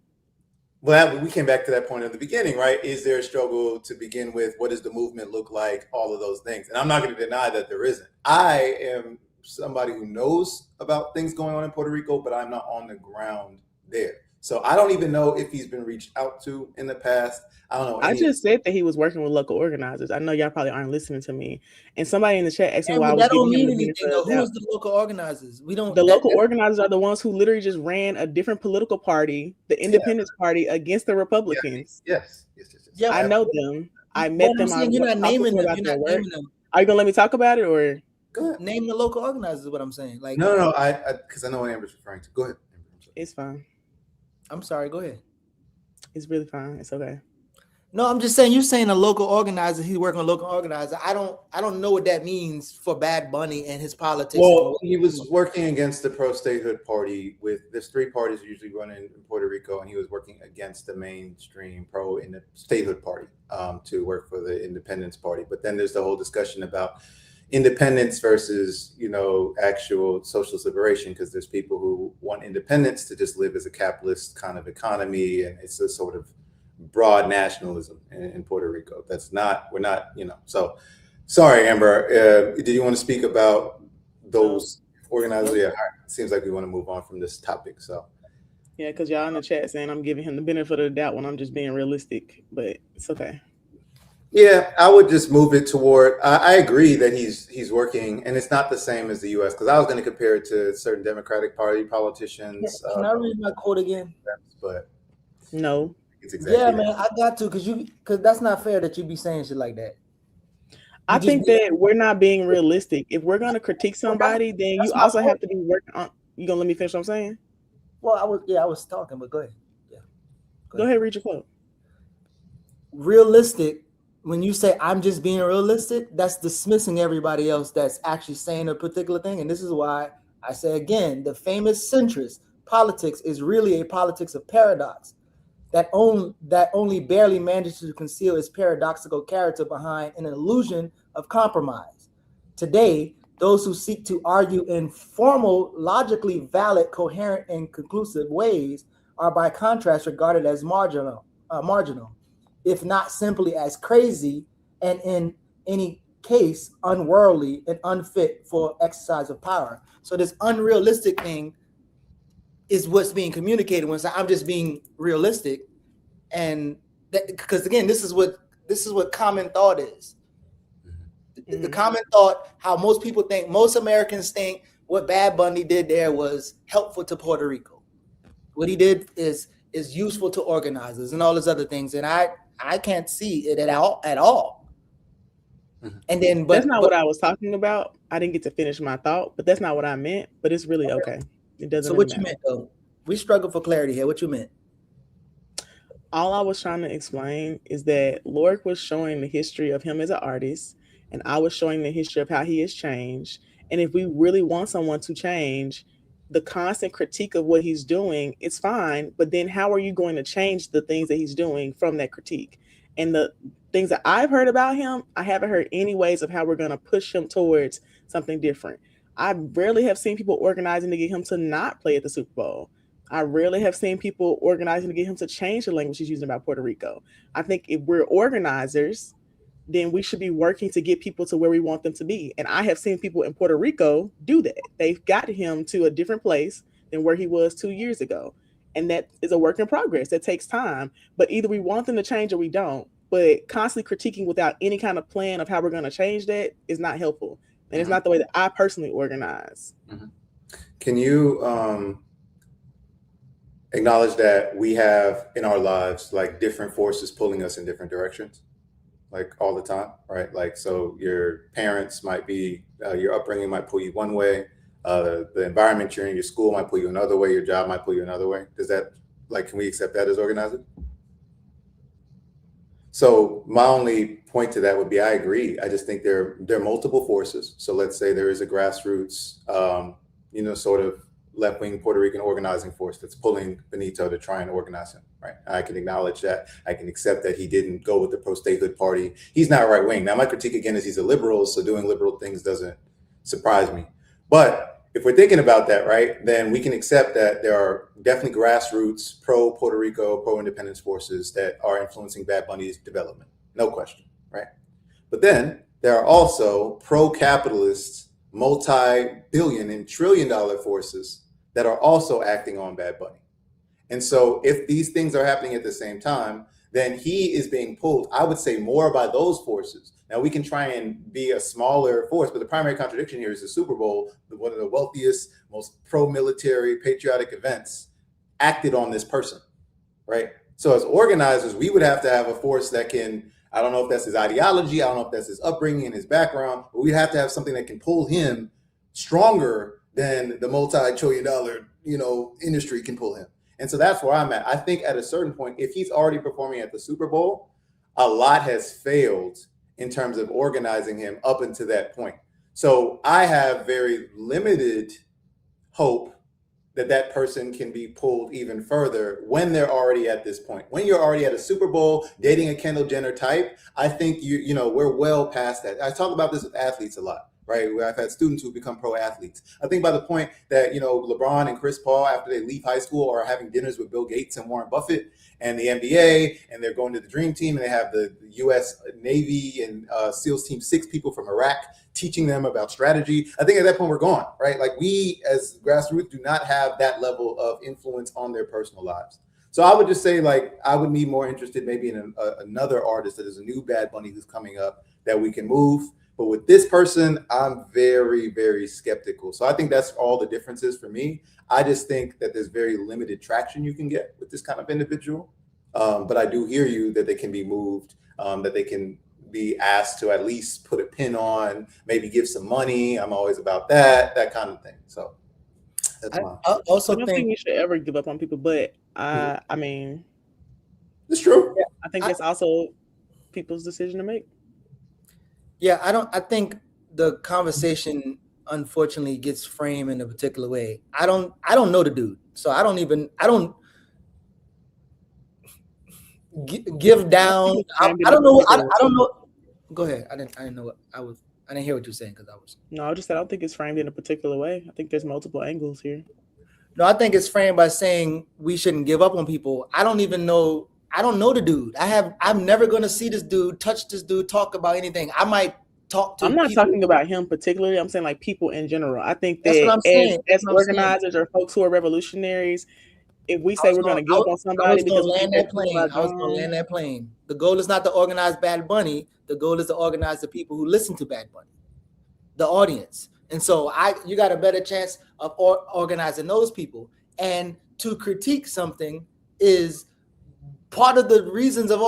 Well, we came back to that point at the beginning, right? Is there a struggle to begin with? What does the movement look like? All of those things. And I'm not going to deny that there isn't. I am somebody who knows about things going on in Puerto Rico, but I'm not on the ground there. So I don't even know if he's been reached out to in the past. I don't know. I just said that he was working with local organizers. I know y'all probably aren't listening to me. And somebody in the chat asked me why I was that don't giving mean him the anything, though. Who is the local organizers? We don't. The local organizers are the ones who literally just ran a different political party, the Independence Party, against the Republicans. Yes. Yeah, I know them. I met them. You're not naming them. You're not naming them. Are you gonna let me talk about it, or go ahead. Name the local organizers? Is what I'm saying. Like, no, I because I know what Amber's referring to. Go ahead. It's fine. I'm sorry. Go ahead. It's really fine. It's okay. No, I'm just saying. You're saying a local organizer. He's working on a local organizer. I don't know what that means for Bad Bunny and his politics. Well, he was working against the pro-statehood party. There's three parties usually running in Puerto Rico, and he was working against the mainstream pro-statehood party to work for the Independence Party. But then there's the whole discussion about independence versus, actual socialist liberation, because there's people who want independence to just live as a capitalist kind of economy, and it's a sort of broad nationalism in Puerto Rico. We're not. So sorry, Amber, did you want to speak about those organizers? Yeah, it seems like we want to move on from this topic. So yeah, because y'all in the chat saying I'm giving him the benefit of the doubt when I'm just being realistic, but it's okay. Yeah, I would just move it toward. I agree that he's working, and it's not the same as the U.S. because I was going to compare it to certain Democratic Party politicians. Can I read my quote again? But no, it's exactly man, I got to because that's not fair that you be saying shit like that. I think that we're not being realistic. If we're going to critique somebody, then you also have to be working on. You gonna let me finish what I'm saying? Well, I was talking, but go ahead. Yeah, go ahead, read your quote. Realistic. When you say I'm just being realistic, that's dismissing everybody else that's actually saying a particular thing. And this is why I say again, the famous centrist politics is really a politics of paradox that only barely manages to conceal its paradoxical character behind an illusion of compromise. Today, those who seek to argue in formal, logically valid, coherent, and conclusive ways are by contrast regarded as marginal. If not simply as crazy, and in any case, unworldly and unfit for exercise of power. So this unrealistic thing is what's being communicated when I'm just being realistic. And because again, this is what common thought is. The common thought, how most people think, most Americans think, what Bad Bunny did there was helpful to Puerto Rico. What he did is useful to organizers and all those other things, and I can't see it at all. And then, that's not what I was talking about. I didn't get to finish my thought, but that's not what I meant. But it's really okay. It doesn't. So what you meant though? We struggle for clarity here. What you meant? All I was trying to explain is that Lord was showing the history of him as an artist, and I was showing the history of how he has changed. And if we really want someone to change, the constant critique of what he's doing, it's fine. But then how are you going to change the things that he's doing from that critique? And the things that I've heard about him, I haven't heard any ways of how we're going to push him towards something different. I rarely have seen people organizing to get him to not play at the Super Bowl. I rarely have seen people organizing to get him to change the language he's using about Puerto Rico. I think if we're organizers, then we should be working to get people to where we want them to be. And I have seen people in Puerto Rico do that. They've got him to a different place than where he was 2 years ago. And that is a work in progress. That takes time. But either we want them to change or we don't. But constantly critiquing without any kind of plan of how we're going to change that is not helpful. And it's not the way that I personally organize. Can you acknowledge that we have in our lives like different forces pulling us in different directions, like all the time, right? Like, so your parents might be, your upbringing might pull you one way, the environment you're in, your school might pull you another way, your job might pull you another way. Does that, like, can we accept that as organizers? So my only point to that would be, I agree. I just think there are multiple forces. So let's say there is a grassroots, sort of left-wing Puerto Rican organizing force that's pulling Benito to try and organize him, right? I can acknowledge that. I can accept that he didn't go with the pro-statehood party. He's not right-wing. Now, my critique again is he's a liberal, so doing liberal things doesn't surprise me. But if we're thinking about that, right, then we can accept that there are definitely grassroots pro-Puerto Rico, pro-independence forces that are influencing Bad Bunny's development. No question, right? But then there are also pro-capitalist, multi-billion and trillion-dollar forces that are also acting on Bad Bunny. And so if these things are happening at the same time, then he is being pulled, I would say, more by those forces. Now, we can try and be a smaller force, but the primary contradiction here is the Super Bowl, one of the wealthiest, most pro-military, patriotic events, acted on this person, right? So as organizers, we would have to have a force that can, I don't know if that's his ideology, I don't know if that's his upbringing and his background, but we have to have something that can pull him stronger than the multi-trillion-dollar, industry can pull him. And so that's where I'm at. I think at a certain point, if he's already performing at the Super Bowl, a lot has failed in terms of organizing him up until that point. So I have very limited hope that person can be pulled even further when they're already at this point. When you're already at a Super Bowl, dating a Kendall Jenner type, I think we're well past that. I talk about this with athletes a lot, right? Where I've had students who become pro athletes. I think by the point that, LeBron and Chris Paul, after they leave high school, are having dinners with Bill Gates and Warren Buffett and the NBA, and they're going to the Dream Team, and they have the U.S. Navy and SEALs Team 6 people from Iraq teaching them about strategy. I think at that point we're gone, right? Like, we as grassroots do not have that level of influence on their personal lives. So I would just say, like, I would be more interested maybe in another artist that is a new Bad Bunny who's coming up that we can move. But with this person, I'm very, very skeptical. So I think that's all the differences for me. I just think that there's very limited traction you can get with this kind of individual. But I do hear you that they can be moved, that they can be asked to at least put a pin on, maybe give some money. I'm always about that kind of thing. So that's mine. I also don't think we should ever give up on people, but I mean, it's true. Yeah, I think that's also people's decision to make. Yeah, I think the conversation unfortunately gets framed in a particular way. I don't know the dude, so I don't give down. I don't know. I don't know. Go ahead. I didn't know what I was. I didn't hear what you were saying because I was. No, I just said I don't think it's framed in a particular way. I think there's multiple angles here. No, I think it's framed by saying we shouldn't give up on people. I don't even know. I don't know the dude. I'm never going to see this dude, touch this dude, talk about anything. I might talk to. I'm not people. talking about him particularly. I'm saying like people in general. I think that as organizers or folks who are revolutionaries, if we say we're going to give up on I somebody was because going to we land think that they're plane. I was going to land that plane. The goal is not to organize Bad Bunny. The goal is to organize the people who listen to Bad Bunny, the audience. And so you got a better chance of organizing those people. And to critique something is part of the reasons of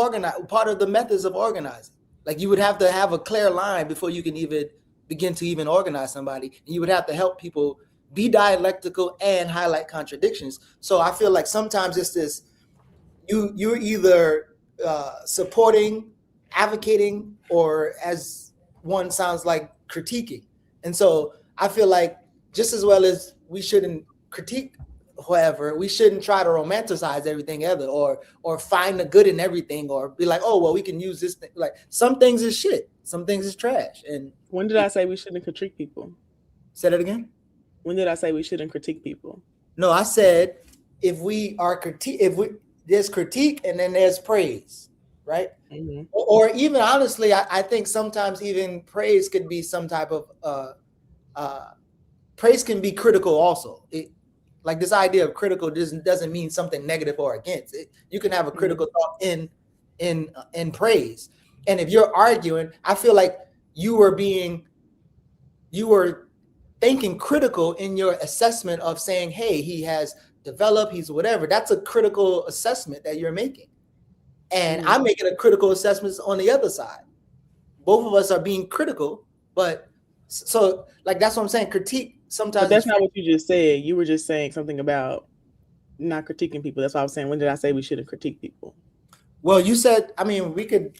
part of the methods of organizing. Like you would have to have a clear line before you can even begin to even organize somebody. And you would have to help people be dialectical and highlight contradictions. So I feel like sometimes it's this, you're either supporting, advocating, or as one sounds like critiquing. And so I feel like just as well as we shouldn't critique whoever, we shouldn't try to romanticize everything either, or find the good in everything, or be like, oh well, we can use this thing. Like some things is shit, some things is trash. And when did I say we shouldn't critique people? Say that again. When did I say we shouldn't critique people? No, I said if there's critique and then there's praise, right? Mm-hmm. Or even honestly, I think sometimes even praise could be some type of praise can be critical also. Like this idea of critical doesn't mean something negative or against it. You can have a critical thought in praise. And if you're arguing, I feel like you were thinking critical in your assessment of saying, hey, he has developed, he's whatever. That's a critical assessment that you're making. And I'm making a critical assessment on the other side. Both of us are being critical, but so like that's what I'm saying. Critique sometimes. But that's not what you just said. You were just saying something about not critiquing people. That's why I was saying, when did I say we shouldn't critique people? Well, you said, I mean,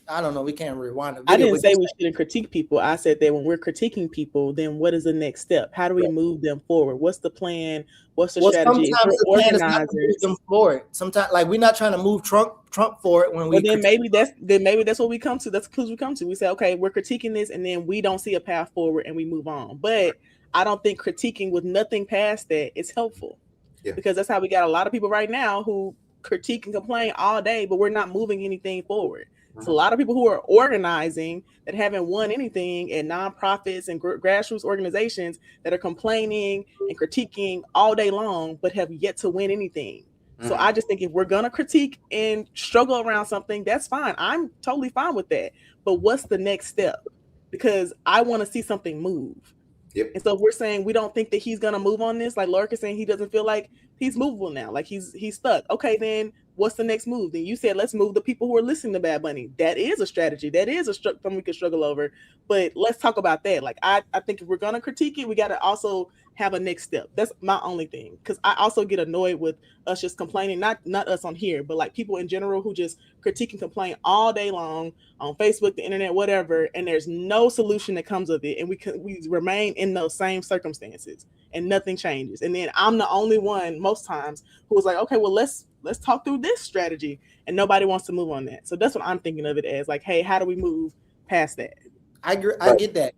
I don't know, we can't rewind the video. I didn't say we shouldn't critique people. I said that when we're critiquing people, then what is the next step? How do we move them forward? What's the plan? What's the strategy? Sometimes the plan is not to move them forward. Sometimes, like, we're not trying to move Trump forward when we. Then maybe that's what we come to. That's the clues we come to. We say, okay, we're critiquing this, and then we don't see a path forward, and we move on. But I don't think critiquing with nothing past that is helpful, because that's how we got a lot of people right now who critique and complain all day, but we're not moving anything forward. So a lot of people who are organizing that haven't won anything at nonprofits and grassroots organizations that are complaining and critiquing all day long, but have yet to win anything. So I just think if we're going to critique and struggle around something, that's fine. I'm totally fine with that. But what's the next step? Because I want to see something move. Yep. And so if we're saying we don't think that he's going to move on this, like Lurk is saying, he doesn't feel like he's movable now, like he's stuck. Okay, then what's the next move? Then you said, let's move the people who are listening to Bad Bunny. That is a strategy. That is something we can struggle over. But let's talk about that. Like, I think if we're going to critique it, we got to also have a next step. That's my only thing. Because I also get annoyed with us just complaining, not us on here, but like people in general who just critique and complain all day long on Facebook, the internet, whatever, and there's no solution that comes of it. And we remain in those same circumstances and nothing changes. And then I'm the only one most times who was like, okay, well, let's talk through this strategy, and nobody wants to move on that. So that's what I'm thinking of it as, like, hey, how do we move past that? I get that.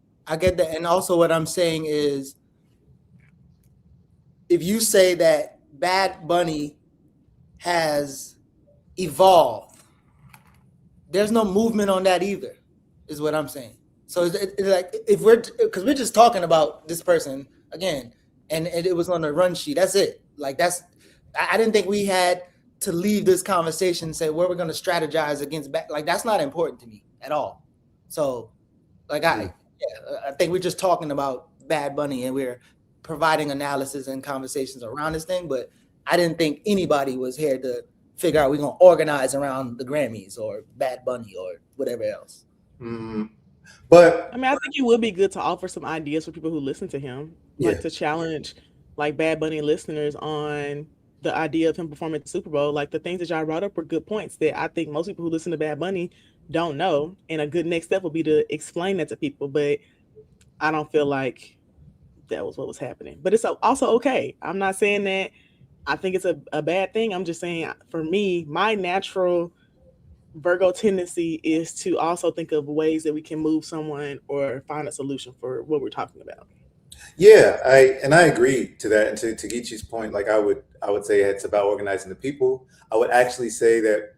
And also what I'm saying is, if you say that Bad Bunny has evolved, there's no movement on that either, is what I'm saying. So it's like, because we're just talking about this person again, and it was on the run sheet. That's it. Like, I didn't think we had to leave this conversation and say where we're going to strategize against like, that's not important to me at all. So like, I think we're just talking about Bad Bunny, and we're providing analysis and conversations around this thing. But I didn't think anybody was here to figure out we're going to organize around the Grammys or Bad Bunny or whatever else. But I mean, I think it would be good to offer some ideas for people who listen to him, like to challenge like Bad Bunny listeners on the idea of him performing at the Super Bowl. Like, the things that y'all brought up were good points that I think most people who listen to Bad Bunny don't know. And a good next step would be to explain that to people. But I don't feel like that was what was happening. But it's also okay. I'm not saying that I think it's a bad thing. I'm just saying, for me, my natural Virgo tendency is to also think of ways that we can move someone or find a solution for what we're talking about. Yeah, I agree to that. And to Geechi's point, like I would say it's about organizing the people. I would actually say that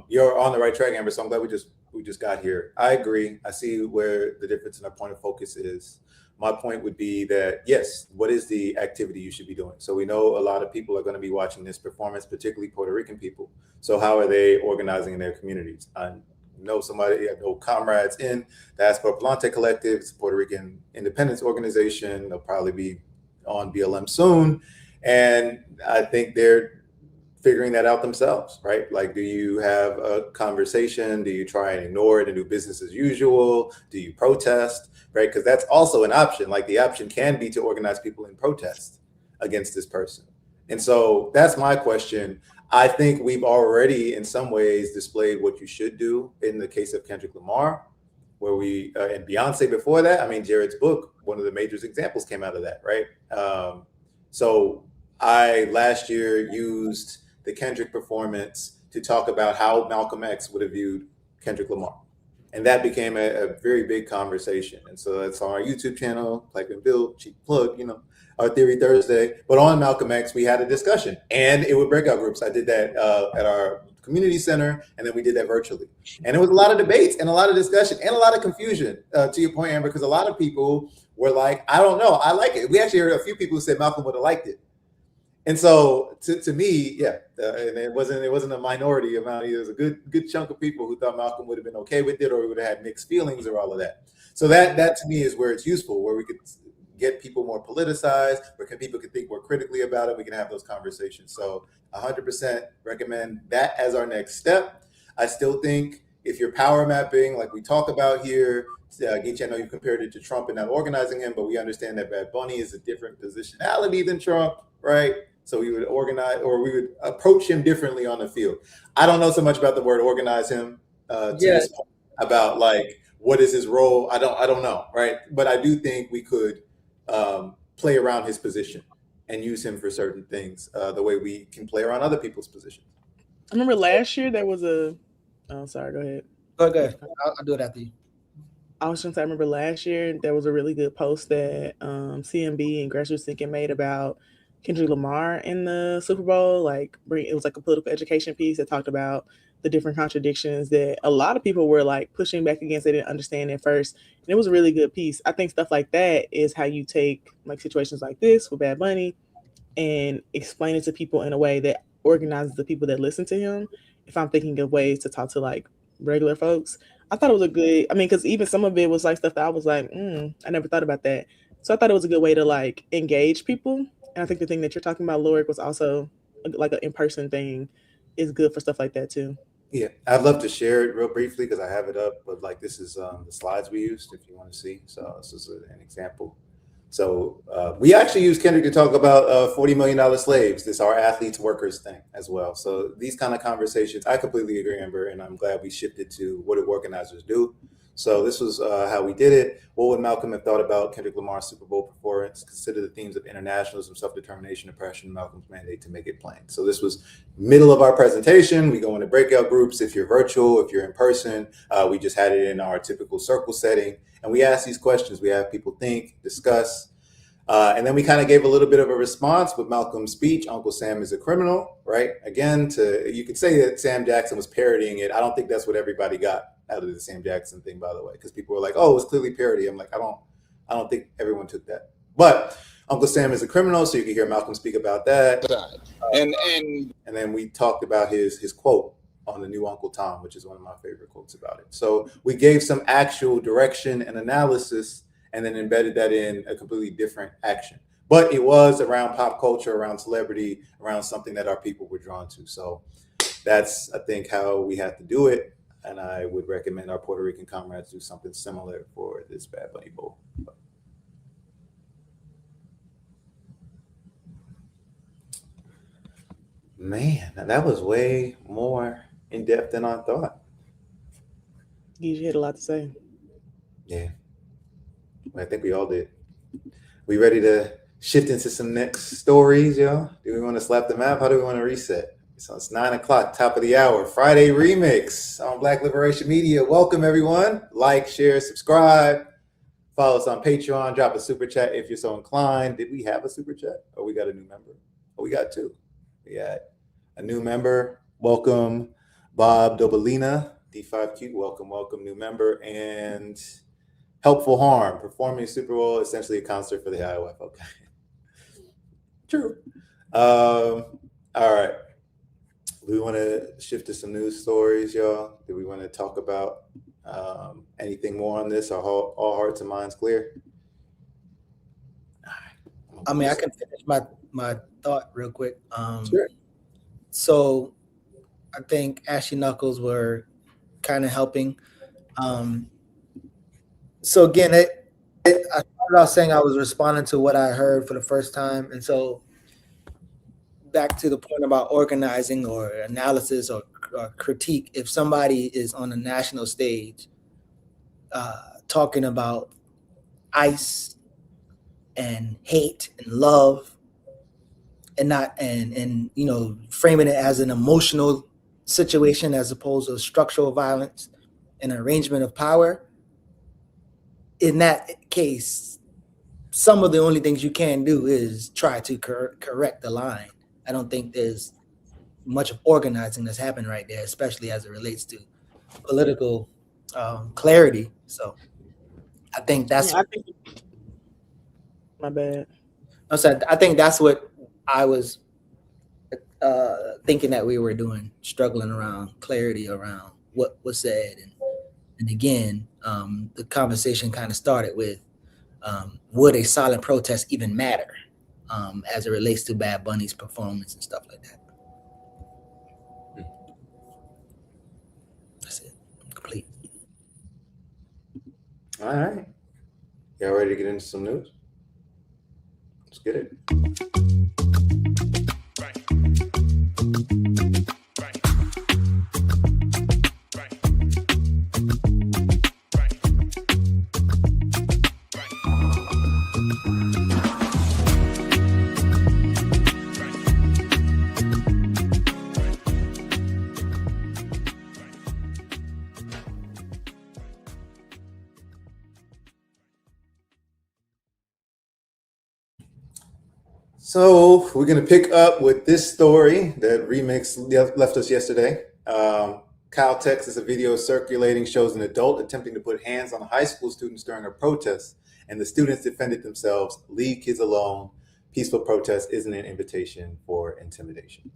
you're on the right track, Amber. So I'm glad we we just got here. I agree. I see where the difference in our point of focus is. My point would be that, yes, what is the activity you should be doing? So we know a lot of people are going to be watching this performance, particularly Puerto Rican people. So how are they organizing in their communities? I know somebody, I know comrades in the Diaspora Palante Collective, it's a Puerto Rican independence organization. They'll probably be on BLM soon. And I think they're figuring that out themselves, right? Like, do you have a conversation? Do you try and ignore it and do business as usual? Do you protest, right? Because that's also an option. Like, the option can be to organize people in protest against this person. And so that's my question. I think we've already, in some ways, displayed what you should do in the case of Kendrick Lamar, where we, and Beyonce before that. I mean, Jared's book, one of the major examples came out of that, right? So I last year used the Kendrick performance to talk about how Malcolm X would have viewed Kendrick Lamar. And that became a very big conversation. And so that's on our YouTube channel, Black and Bill, cheap plug, our Theory Thursday. But on Malcolm X, we had a discussion, and it would breakout groups. I did that at our community center, and then we did that virtually. And it was a lot of debates and a lot of discussion and a lot of confusion, to your point, Amber, because a lot of people were like, I don't know, I like it. We actually heard a few people who said Malcolm would have liked it. And so to me, yeah, and it wasn't a minority amount. It was a good chunk of people who thought Malcolm would have been okay with it, or would have had mixed feelings, or all of that. So that to me is where it's useful, where we could get people more politicized, where people can think more critically about it. We can have those conversations. So 100% recommend that as our next step. I still think if you're power mapping, like we talk about here, Geechee, I know you compared it to Trump and not organizing him, but we understand that Bad Bunny is a different positionality than Trump, right? So we would organize, or we would approach him differently on the field. I don't know so much about the word organize him this point, about like what is his role. I don't know, right? But I do think we could play around his position and use him for certain things, the way we can play around other people's positions. I remember last year there was a. Oh, sorry. Go ahead. Okay, I'll do it after you. I was going to say, I remember last year there was a really good post that CMB and Grassroots Thinking made about Kendrick Lamar in the Super Bowl. Like, it was like a political education piece that talked about the different contradictions that a lot of people were like pushing back against. They didn't understand at first. And it was a really good piece. I think stuff like that is how you take like situations like this with Bad Bunny and explain it to people in a way that organizes the people that listen to him. If I'm thinking of ways to talk to like regular folks, I thought it was a good, because even some of it was like stuff that I was like, I never thought about that. So I thought it was a good way to like engage people. And I think the thing that you're talking about, Lorik, was also like an in-person thing, is good for stuff like that too. Yeah, I'd love to share it real briefly because I have it up, but like this is the slides we used if you want to see. So this is an example. So we actually used Kendrick to talk about $40 million slaves, this our athletes workers thing as well. So these kind of conversations, I completely agree, Amber, and I'm glad we shifted to what do organizers do. So this was how we did it. What would Malcolm have thought about Kendrick Lamar's Super Bowl performance? Consider the themes of internationalism, self-determination, oppression, Malcolm's mandate to make it plain. So this was middle of our presentation. We go into breakout groups. If you're virtual, if you're in person, we just had it in our typical circle setting. And we ask these questions. We have people think, discuss. And then we kind of gave a little bit of a response with Malcolm's speech, Uncle Sam is a criminal, right? Again, you could say that Sam Jackson was parodying it. I don't think that's what everybody got out of the Sam Jackson thing, by the way, because people were like, oh, it was clearly parody. I'm like, I don't think everyone took that. But Uncle Sam is a criminal, so you can hear Malcolm speak about that. And then we talked about his quote on the new Uncle Tom, which is one of my favorite quotes about it. So we gave some actual direction and analysis and then embedded that in a completely different action. But it was around pop culture, around celebrity, around something that our people were drawn to. So that's, I think, how we had to do it. And I would recommend our Puerto Rican comrades do something similar for this Bad Bunny Bowl. Man, that was way more in depth than I thought. You had a lot to say. Yeah, I think we all did. We ready to shift into some next stories, y'all? Do we want to slap the map? How do we want to reset? So it's 9:00, top of the hour, Friday Remix on Black Liberation Media. Welcome, everyone. Like, share, subscribe. Follow us on Patreon. Drop a super chat if you're so inclined. Did we have a super chat? Oh, we got a new member. Oh, we got two. We got a new member. Welcome, Bob Dobalina. D5Q, welcome, new member. And Helpful Harm, performing Super Bowl, essentially a concert for the IOF. Okay. True. All right. Do we want to shift to some news stories, y'all? Do we want to talk about anything more on this? Are all hearts and minds clear? I mean, I can finish my thought real quick. Sure. So I think Ashy Knuckles were kind of helping. So again, I started out saying I was responding to what I heard for the first time. And so back to the point about organizing or analysis or critique, if somebody is on a national stage talking about ICE and hate and love and not and you know, framing it as an emotional situation as opposed to structural violence and arrangement of power, in that case, some of the only things you can do is try to correct the line. I don't think there's much of organizing that's happened right there, especially as it relates to political clarity. So I think that's my bad. I think that's what I was thinking that we were doing, struggling around clarity around what was said. And again, the conversation kind of started with, would a silent protest even matter as it relates to Bad Bunny's performance and stuff like that? That's it. Complete. All right. Y'all ready to get into some news? Let's get it. So we're going to pick up with this story that Remix left us yesterday. Cal, Texas, a video circulating shows an adult attempting to put hands on high school students during a protest, and the students defended themselves. Leave kids alone. Peaceful protest isn't an invitation for intimidation.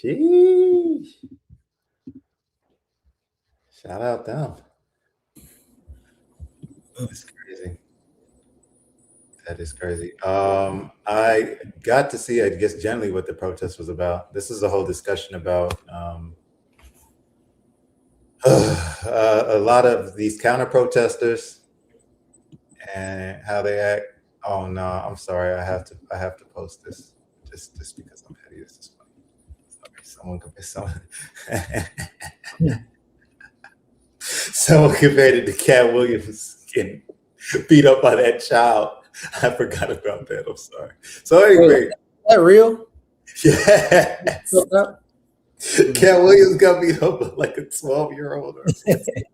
Sheesh. Shout out them. That's crazy. That is crazy. I got to see, I guess, generally what the protest was about. This is a whole discussion about a lot of these counter protesters and how they act. Oh no, I'm sorry. I have to post this just because I'm petty. This is funny. Someone compared it to Cat Williams getting beat up by that child. I forgot about that. I'm sorry. So anyway, is that real? Yeah. Cat Williams got beat up by like a 12-year-old or something.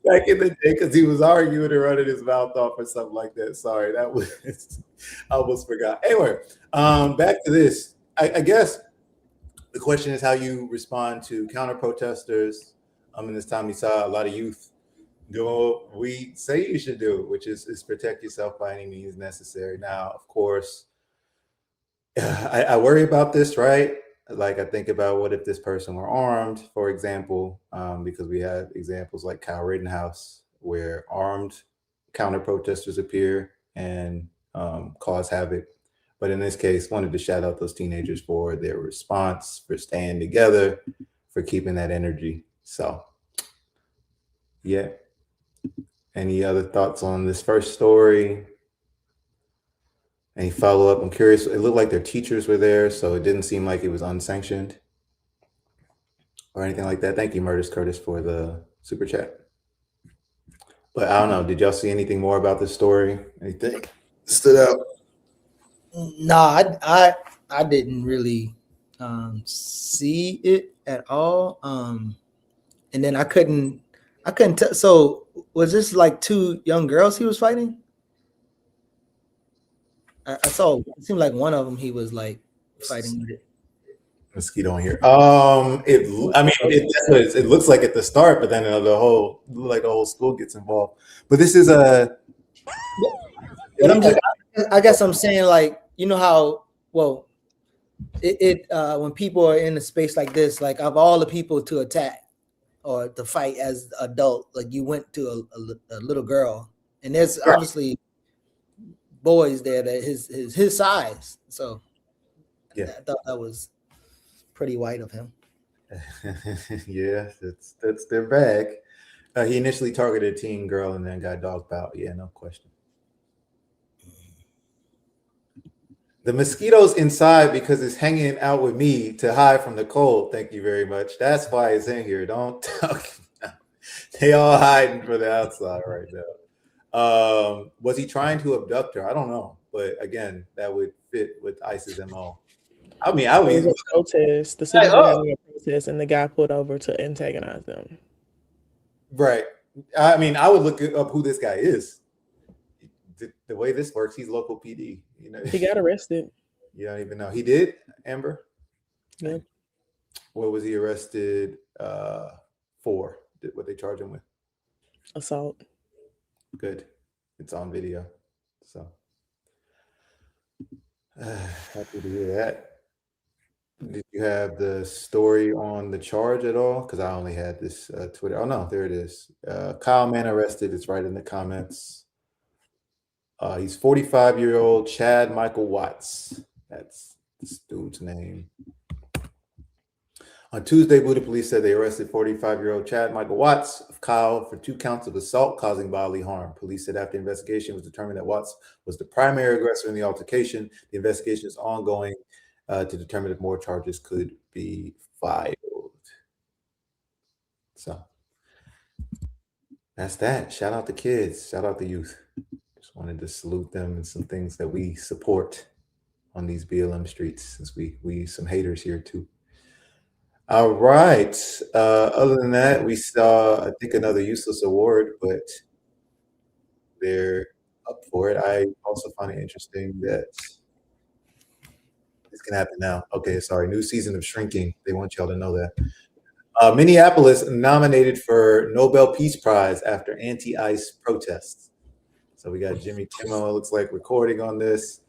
Back in the day, because he was arguing and running his mouth off or something like that. Sorry, that was I almost forgot. Anyway, back to this. I guess the question is how you respond to counter protesters. In this time, we saw a lot of youth do what we say you should do, which is protect yourself by any means necessary. Now, of course, I worry about this, right? Like I think about what if this person were armed, for example, because we have examples like Kyle Rittenhouse, where armed counter protesters appear and cause havoc. But in this case, wanted to shout out those teenagers for their response, for staying together, for keeping that energy. So, yeah. Any other thoughts on this first story? Any follow up? I'm curious. It looked like their teachers were there, so it didn't seem like it was unsanctioned or anything like that. Thank you, Murders Curtis, for the super chat. But I don't know. Did y'all see anything more about this story? Anything stood out? No, I didn't really see it at all. And then I couldn't tell. So was this like two young girls he was fighting? I saw it seemed like one of them he was like fighting with it. Mosquito in here. It looks like at the start, but then the whole school gets involved. But this is a. But I guess I'm saying, like, you know how when people are in a space like this, like of all the people to attack or to fight as adult, like you went to a little girl, and there's obviously boys there that his size. So yeah, I thought that was pretty white of him. Yeah, that's their bag. He initially targeted a teen girl and then got dogged out. Yeah, no question. The mosquito's inside because it's hanging out with me to hide from the cold. Thank you very much. That's why it's in here. Don't talk. They all hiding for the outside right now. Was he trying to abduct her? I don't know. But again, that would fit with ICE's MO. I mean, it was a protest. The citizens were having a protest, and the guy pulled over to antagonize them. Right. I mean, I would look up who this guy is. The way this works, he's local PD. You know, he got arrested. You don't even know. He did, Amber? Yeah. What was he arrested for? What they charge him with? Assault. Good. It's on video. So happy to hear that. Did you have the story on the charge at all? Because I only had this Twitter. Oh, no, there it is. Kyle Man arrested. It's right in the comments. He's 45-year-old Chad Michael Watts. That's this dude's name. On Tuesday, Buda police said they arrested 45-year-old Chad Michael Watts of Kyle for 2 counts of assault causing bodily harm. Police said after investigation was determined that Watts was the primary aggressor in the altercation. The investigation is ongoing to determine if more charges could be filed. So that's that. Shout out the kids. Shout out the youth. Just wanted to salute them and some things that we support on these BLM streets, since we some haters here too. All right. Other than that, we saw, I think, another useless award, but they're up for it. I also find it interesting that this can happen now. Okay, sorry. New season of Shrinking. They want y'all to know that. Minneapolis nominated for Nobel Peace Prize after anti-ICE protests. So we got Jimmy Kimmel, looks like, recording on this.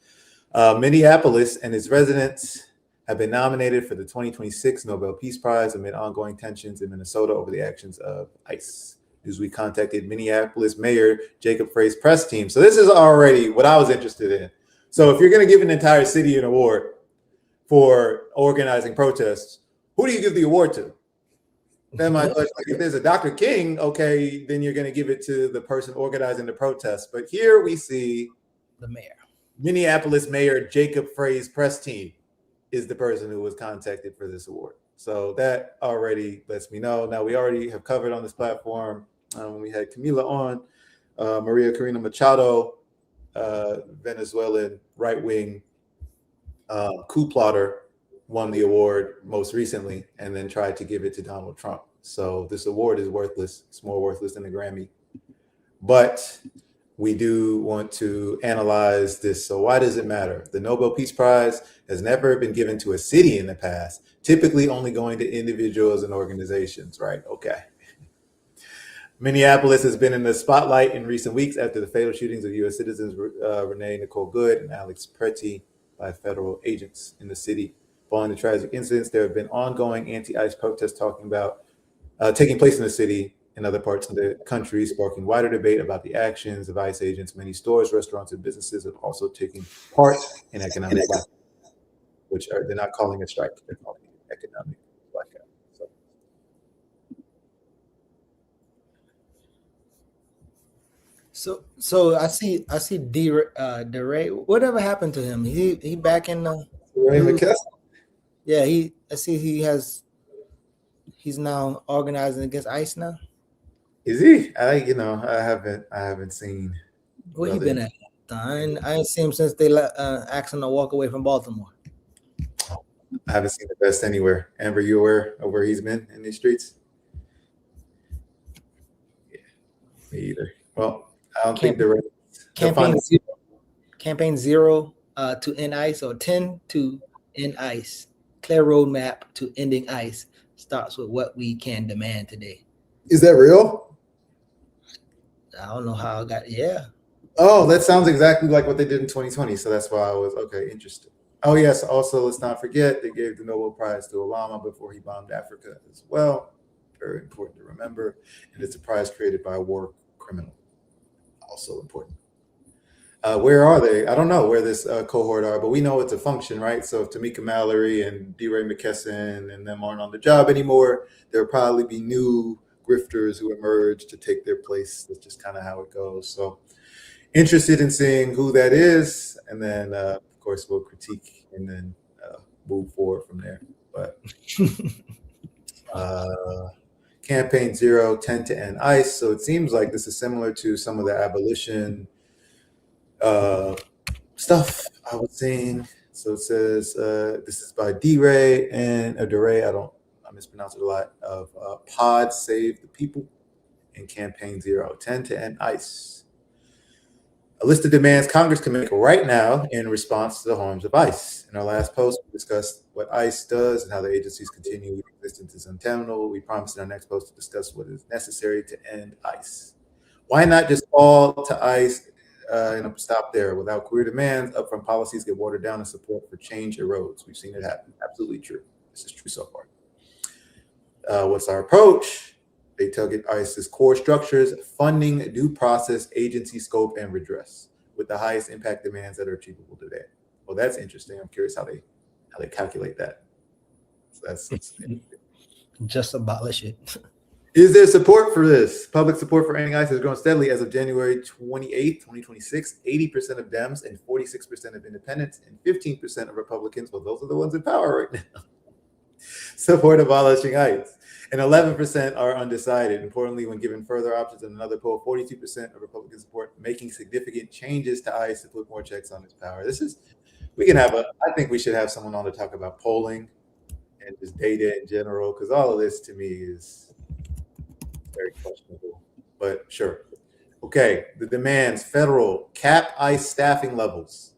Minneapolis and its residents have been nominated for the 2026 Nobel Peace Prize amid ongoing tensions in Minnesota over the actions of ICE. Newsweek contacted Minneapolis Mayor Jacob Frey's press team. So this is already what I was interested in. So if you're going to give an entire city an award for organizing protests, who do you give the award to? Then my question, like, if there's a Dr. King, okay, then you're going to give it to the person organizing the protest. But here we see the mayor. Minneapolis Mayor Jacob Frey's press team is the person who was contacted for this award. So that already lets me know. Now, we already have covered on this platform when we had Camila on, Maria Corina Machado, Venezuelan right-wing coup plotter, won the award most recently and then tried to give it to Donald Trump. So this award is worthless. It's more worthless than a Grammy. But we do want to analyze this. So why does it matter? The Nobel Peace Prize has never been given to a city in the past, typically only going to individuals and organizations, right? Okay. Minneapolis has been in the spotlight in recent weeks after the fatal shootings of U.S. citizens Renee Nicole Good and Alex Pretty by federal agents in the city. Following the tragic incidents, there have been ongoing anti-ICE protests taking place in the city and other parts of the country, sparking wider debate about the actions of ICE agents. Many stores, restaurants, and businesses have also taken part in economic blackout, which they're not calling a strike; they're calling it economic blackout. So I see DeRay. Whatever happened to him? He back in the Ray McKesson. Yeah, I see he's now organizing against ICE now. Is he? I haven't seen. Where he been at? I ain't seen him since they asked him to walk away from Baltimore. I haven't seen the best anywhere. Amber, you aware of where he's been in these streets? Yeah, me either. Well, I don't think they're campaign zero to end ICE, or 10 to end ICE. Clear roadmap to ending ICE starts with what we can demand today. Is that real? I don't know how I got. Yeah. Oh, that sounds exactly like what they did in 2020. So that's why I was interested. Oh yes. Also, let's not forget they gave the Nobel Prize to Obama before he bombed Africa as well. Very important to remember. And it's a prize created by a war criminal. Also important. Where are they? I don't know where this cohort are, but we know it's a function, right? So if Tamika Mallory and DeRay McKesson and them aren't on the job anymore, there'll probably be new grifters who emerge to take their place. That's just kind of how it goes. So interested in seeing who that is. And then, of course, we'll critique and then move forward from there. But Campaign Zero, 10 to end ICE. So it seems like this is similar to some of the abolition stuff I was seeing. So it says this is by DeRay and DeRay. I mispronounced it a lot. Of Pod Save the People and Campaign Zero, 10 to end ICE. A list of demands Congress can make right now in response to the harms of ICE. In our last post, we discussed what ICE does and how the agency's continued existence is untenable. We promised in our next post to discuss what is necessary to end ICE. Why not just call to ICE and stop there? Without clear demands, upfront policies get watered down and support for change erodes. We've seen it happen. Absolutely true. This is true so far. What's our approach? They target ICE's core structures, funding, due process, agency scope, and redress, with the highest impact demands that are achievable today. Well, that's interesting. I'm curious how they calculate that. So that's just abolish it. Is there support for this? Public support for ending ICE has grown steadily as of January 28th, 2026. 80% of Dems and 46% of independents and 15% of Republicans, well, those are the ones in power right now, support abolishing ICE. And 11% are undecided. Importantly, when given further options in another poll, 42% of Republicans support making significant changes to ICE to put more checks on its power. I think we should have someone on to talk about polling and just data in general, because all of this to me is very questionable, but sure. Okay, the demands: federal cap ICE staffing levels.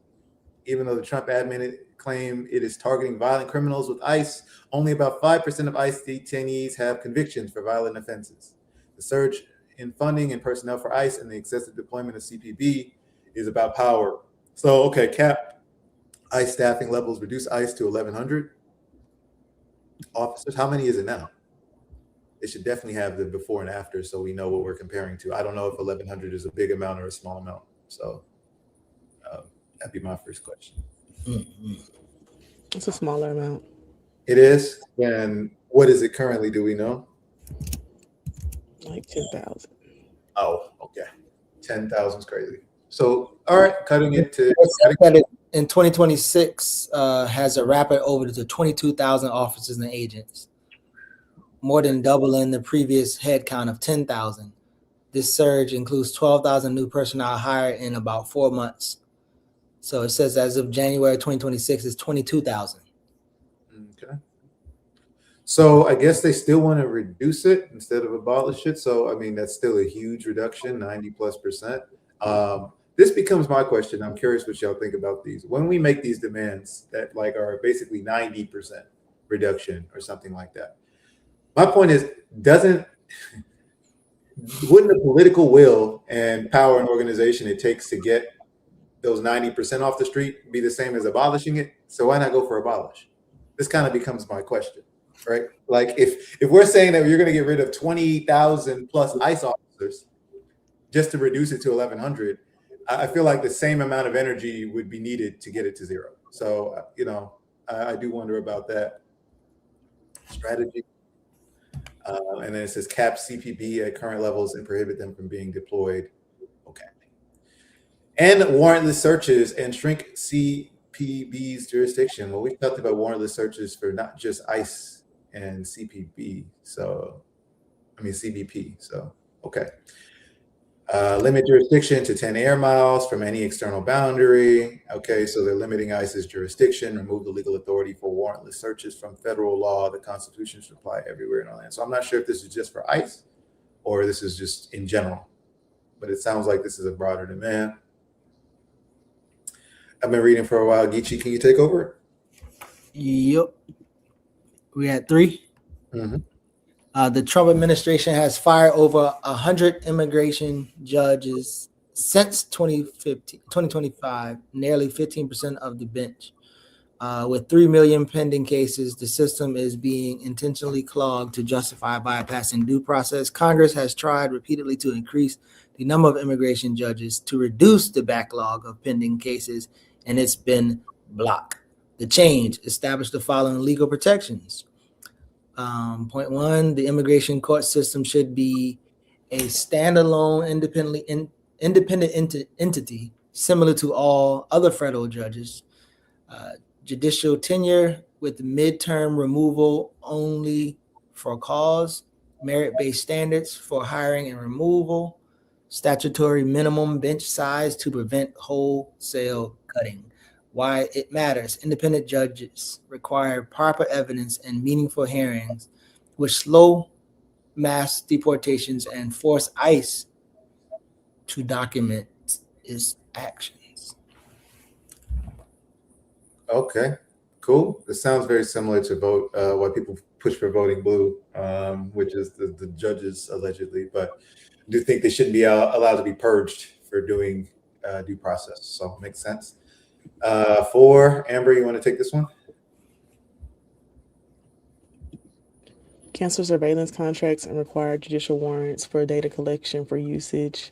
Even though the Trump admin claim it is targeting violent criminals with ICE, only about 5% of ICE detainees have convictions for violent offenses. The surge in funding and personnel for ICE and the excessive deployment of CPB is about power. So, okay, cap ICE staffing levels, reduce ICE to 1,100 officers. How many is it now? It should definitely have the before and after so we know what we're comparing to. I don't know if 1,100 is a big amount or a small amount. So that'd be my first question. Mm-hmm. It's a smaller amount. It is? And what is it currently? Do we know? Like 10,000. Oh, okay. 10,000 is crazy. So, all right, cutting it to... In 2026, has a rapid over to 22,000 officers and agents, more than doubling the previous head count of 10,000. This surge includes 12,000 new personnel hired in about 4 months. So it says as of January 2026, it's 22,000. Okay. So I guess they still want to reduce it instead of abolish it. So, I mean, that's still a huge reduction, 90+%. This becomes my question. I'm curious what y'all think about these. When we make these demands that are basically 90% reduction or something like that, my point is, wouldn't the political will and power and organization it takes to get those 90% off the street be the same as abolishing it? So why not go for abolish? this kind of becomes my question, right? Like if we're saying that you're going to get rid of 20,000 plus ICE officers just to reduce it to 1,100, I feel like the same amount of energy would be needed to get it to zero. So, I do wonder about that strategy. And then it says cap CPB at current levels and prohibit them from being deployed. Okay. And warrantless searches and shrink CPB's jurisdiction. Well, we talked about warrantless searches for not just ICE and CPB. CBP. So, okay. Limit jurisdiction to 10 air miles from any external boundary. Okay, so they're limiting ICE's jurisdiction, remove the legal authority for warrantless searches from federal law. The Constitution should apply everywhere in our land. So I'm not sure if this is just for ICE or this is just in general, but it sounds like this is a broader demand. I've been reading for a while. Geechee, can you take over? Yep. We had 3. Mm-hmm. The Trump administration has fired over 100 immigration judges since 2025, nearly 15% of the bench. With 3 million pending cases, the system is being intentionally clogged to justify bypassing due process. Congress has tried repeatedly to increase the number of immigration judges to reduce the backlog of pending cases, and it's been blocked. The change established the following legal protections. Point 1, the immigration court system should be a standalone, independent entity, similar to all other federal judges. Judicial tenure with midterm removal only for cause, merit-based standards for hiring and removal, statutory minimum bench size to prevent wholesale cutting. Why it matters. Independent judges require proper evidence and meaningful hearings, which slow mass deportations and force ICE to document its actions. Okay, cool. This sounds very similar to why people push for voting blue, which is the judges allegedly, but I do think they shouldn't be allowed to be purged for doing due process. So makes sense. 4, Amber, you want to take this one? Cancel surveillance contracts and require judicial warrants for data collection for usage.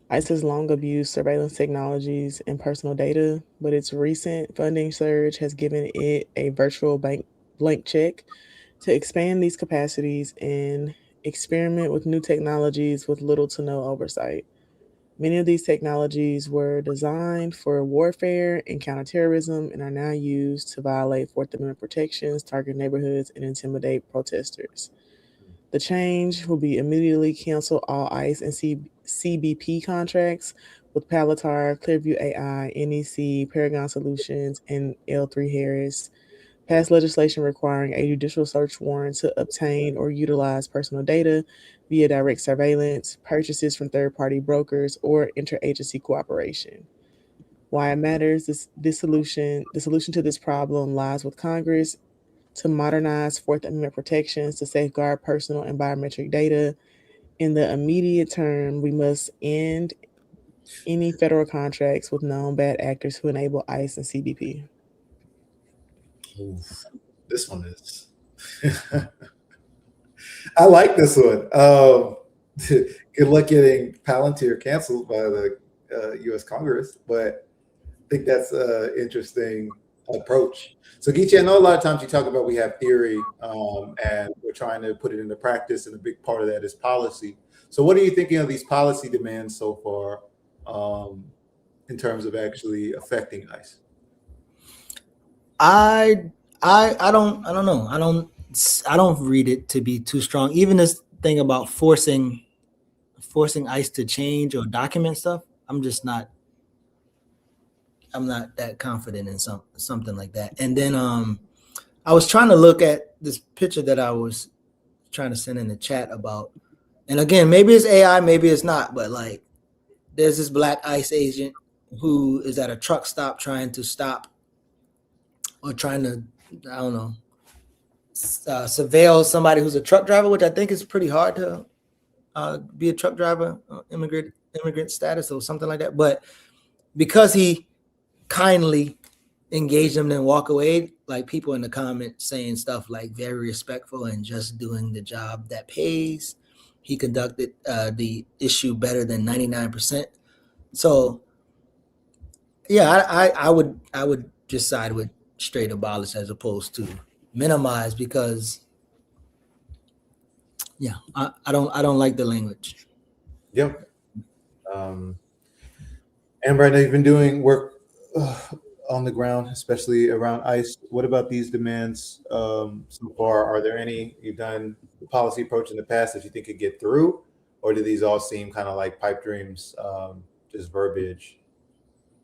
ICE has long abused surveillance technologies and personal data, but its recent funding surge has given it a virtual blank check to expand these capacities and experiment with new technologies with little to no oversight. Many of these technologies were designed for warfare and counterterrorism and are now used to violate Fourth Amendment protections, target neighborhoods, and intimidate protesters. The change will be immediately cancel all ICE and CBP contracts with Palatar, Clearview AI, NEC, Paragon Solutions, and L3 Harris. Pass legislation requiring a judicial search warrant to obtain or utilize personal data via direct surveillance, purchases from third-party brokers, or interagency cooperation. Why it matters, the solution to this problem lies with Congress to modernize Fourth Amendment protections to safeguard personal and biometric data. In the immediate term, we must end any federal contracts with known bad actors who enable ICE and CBP. Oof, this one is. I like this one. Good luck getting Palantir canceled by the U.S. Congress, but I think that's an interesting approach. So, Geechee, I know a lot of times you talk about we have theory and we're trying to put it into practice, and a big part of that is policy. So, what are you thinking of these policy demands so far in terms of actually affecting ICE? I don't know. I don't read it to be too strong. Even this thing about forcing ICE to change or document stuff, I'm not that confident in something like that. And then I was trying to look at this picture that I was trying to send in the chat about, and again, maybe it's AI, maybe it's not, but like there's this black ICE agent who is at a truck stop trying to stop or trying to, I don't know, surveil somebody who's a truck driver, which I think is pretty hard to be a truck driver, immigrant status or something like that. But because he kindly engaged them and walk away, like people in the comments saying stuff like very respectful and just doing the job that pays. He conducted the issue better than 99%. So yeah, I would just side with straight abolish as opposed to minimize, because yeah, I don't like the language. Yep. Amber, I know you've been doing work on the ground, especially around ICE. What about these demands so far? Are there any you've done the policy approach in the past that you think could get through, or do these all seem kind of like pipe dreams, just verbiage?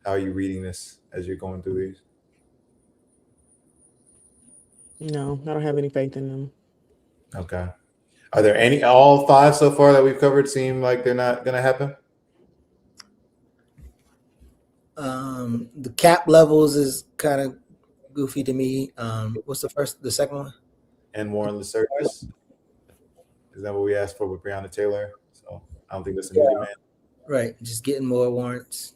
How are you reading this as you're going through these? No, I don't have any faith in them. Okay. Are there any, all five so far that we've covered seem like they're not going to happen? The cap levels is kind of goofy to me. What's the second one? And warrantless searches. Is that what we asked for with Breonna Taylor? So I don't think that's a new demand. Right, just getting more warrants.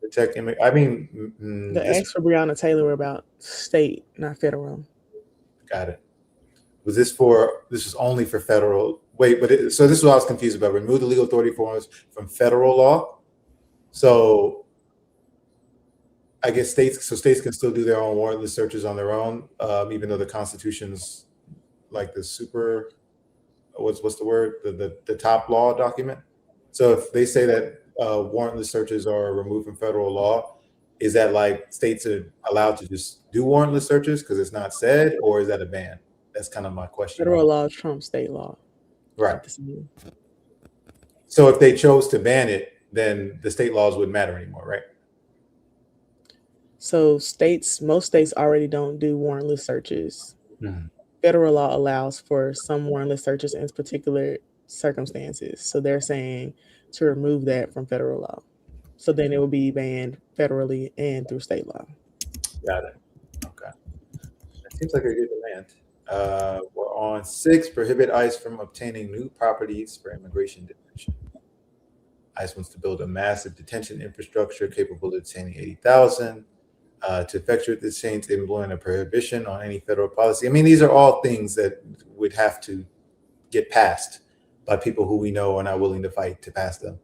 Protect image. I mean, The acts for Breonna Taylor were about state, not federal. Got it. Was this for? This was only for federal. Wait, so this is what I was confused about. Remove the legal authority forms from federal law. So I guess states can still do their own warrantless searches on their own, even though the Constitution's like the super. What's the word? The top law document. So if they say that warrantless searches are removed from federal law, is that like states are allowed to just do warrantless searches because it's not said, or is that a ban? That's kind of my question. Federal law trumps state law. Right. So if they chose to ban it, then the state laws wouldn't matter anymore, right? So most states already don't do warrantless searches. Mm-hmm. Federal law allows for some warrantless searches in particular circumstances. So they're saying to remove that from federal law. So then it will be banned federally and through state law. Got it. Okay. That seems like a good demand. We're on 6, prohibit ICE from obtaining new properties for immigration detention. ICE wants to build a massive detention infrastructure capable of detaining 80,000. To effectuate this change, they implement a prohibition on any federal policy. I mean, these are all things that would have to get passed by people who we know are not willing to fight to pass them.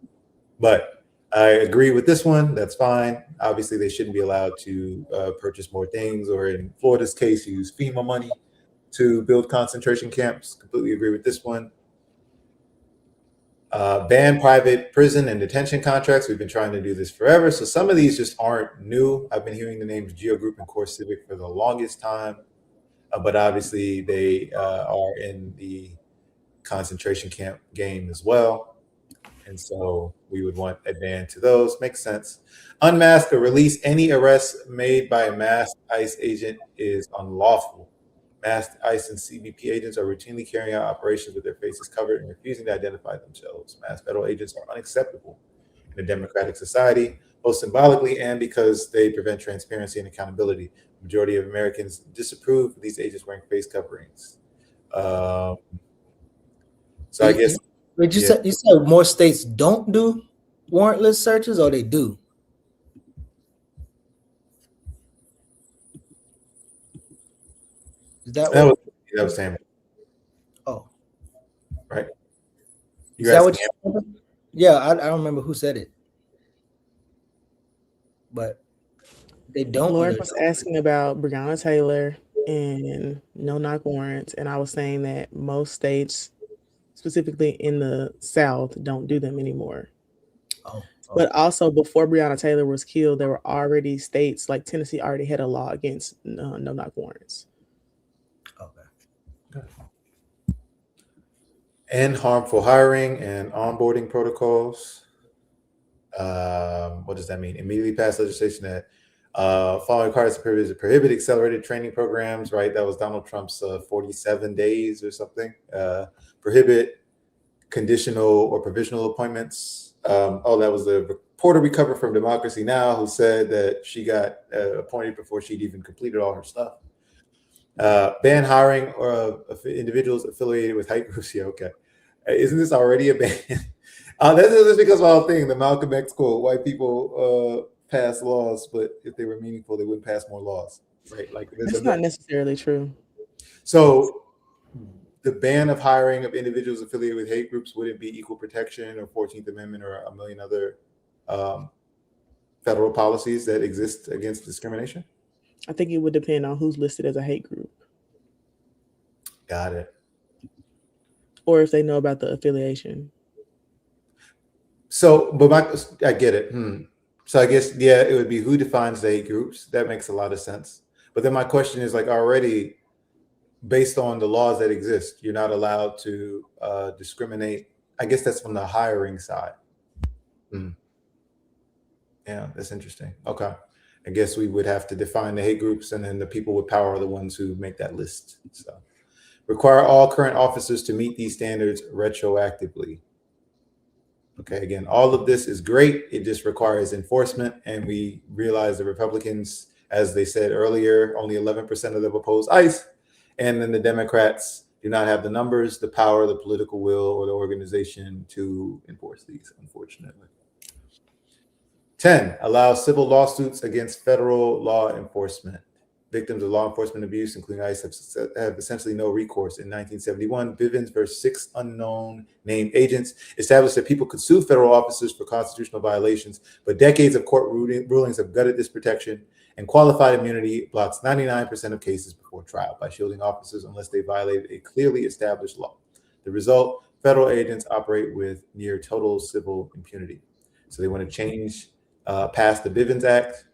But I agree with this one. That's fine. Obviously, they shouldn't be allowed to purchase more things, or in Florida's case, use FEMA money to build concentration camps. Completely agree with this one. Ban private prison and detention contracts. We've been trying to do this forever. So some of these just aren't new. I've been hearing the names Geo Group and Core Civic for the longest time. But obviously they are in the concentration camp game as well. And so we would want a ban to those. Makes sense. Unmask or release any arrest made by a masked ICE agent is unlawful. Masked ICE and CBP agents are routinely carrying out operations with their faces covered and refusing to identify themselves. Masked federal agents are unacceptable in a democratic society, both symbolically and because they prevent transparency and accountability. The majority of Americans disapprove of these agents wearing face coverings. So I guess... Wait, you said more states don't do warrantless searches, or they do? That was Sam. Oh, right. Is that what you said? Yeah, I don't remember who said it, but they don't. Lauren was asking about Breonna Taylor and no-knock warrants, and I was saying that most states, specifically in the South, don't do them anymore. But also before Breonna Taylor was killed, there were already states like Tennessee already had a law against no-knock warrants. Okay. And harmful hiring and onboarding protocols. What does that mean? Immediately pass legislation that following requires to prohibit accelerated training programs, right? That was Donald Trump's 47 days or something. Prohibit conditional or provisional appointments. That was the reporter we covered from Democracy Now! Who said that she got appointed before she'd even completed all her stuff. Ban hiring of individuals affiliated with hate groups. Yeah, okay. Isn't this already a ban? That's because of the whole thing, the Malcolm X quote, white people pass laws, but if they were meaningful, they wouldn't pass more laws, right? Like That's not necessarily true. So the ban of hiring of individuals affiliated with hate groups wouldn't be equal protection or 14th Amendment or a million other federal policies that exist against discrimination? I think it would depend on who's listed as a hate group Got it. or if they know about the affiliation. So, but I get it. So I guess, yeah, it would be who defines the hate groups. That makes a lot of sense. But then my question is, like, already based on the laws that exist, you're not allowed to discriminate. I guess that's from the hiring side. Yeah, that's interesting. Okay. I guess we would have to define the hate groups, and then the people with power are the ones who make that list. So require all current officers to meet these standards retroactively. Okay, again, all of this is great. It just requires enforcement. And we realize the Republicans, as they said earlier, only 11% of them oppose ICE. And then the Democrats do not have the numbers, the power, the political will, or the organization to enforce these, unfortunately. 10, allow civil lawsuits against federal law enforcement. Victims of law enforcement abuse, including ICE, have essentially no recourse. In 1971, Bivens versus 6 unknown named agents established that people could sue federal officers for constitutional violations, but decades of court rulings have gutted this protection, and qualified immunity blocks 99% of cases before trial by shielding officers unless they violated a clearly established law. The result, federal agents operate with near total civil impunity. So they want to change, pass the Bivens Act,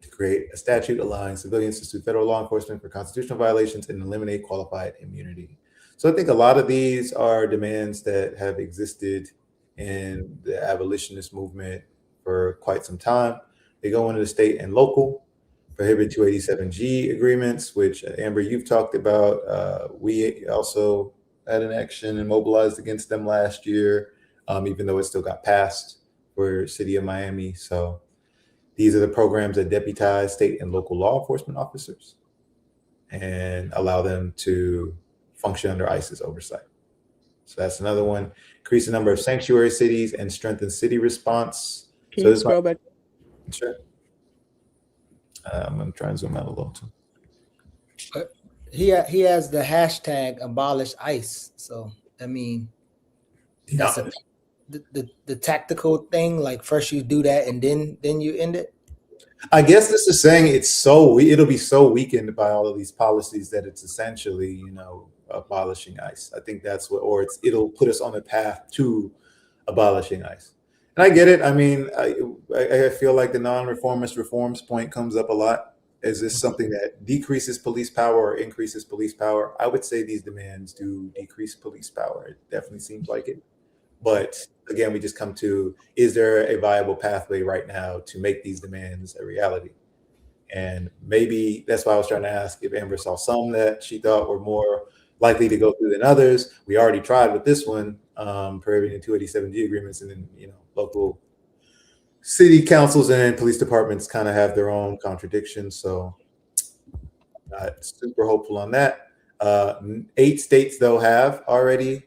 to create a statute allowing civilians to sue federal law enforcement for constitutional violations and eliminate qualified immunity. So I think a lot of these are demands that have existed in the abolitionist movement for quite some time. They go into the state and local, prohibit 287G agreements, which Amber, you've talked about. We also had an action and mobilized against them last year, even though it still got passed for City of Miami. So these are the programs that deputize state and local law enforcement officers and allow them to function under ICE's oversight. So that's another one. Increase the number of sanctuary cities and strengthen city response. Can you scroll back? Sure. I'm going to try and zoom out a little too. He has the hashtag abolish ICE. So, I mean, that's the tactical thing. Like first you do that and then you end it. I guess this is saying it'll be so weakened by all of these policies that it's essentially, abolishing ICE. I think that's what, or it'll put us on a path to abolishing ICE. And I get it. I mean, I feel like the non-reformist reforms point comes up a lot. Is this something that decreases police power or increases police power? I would say these demands do decrease police power. It definitely seems like it. But again, we just come to, is there a viable pathway right now to make these demands a reality? And maybe that's why I was trying to ask if Amber saw some that she thought were more likely to go through than others. We already tried with this one, prohibiting 287G agreements, and then, local city councils and police departments kind of have their own contradictions. So not super hopeful on that. 8 states, though, have already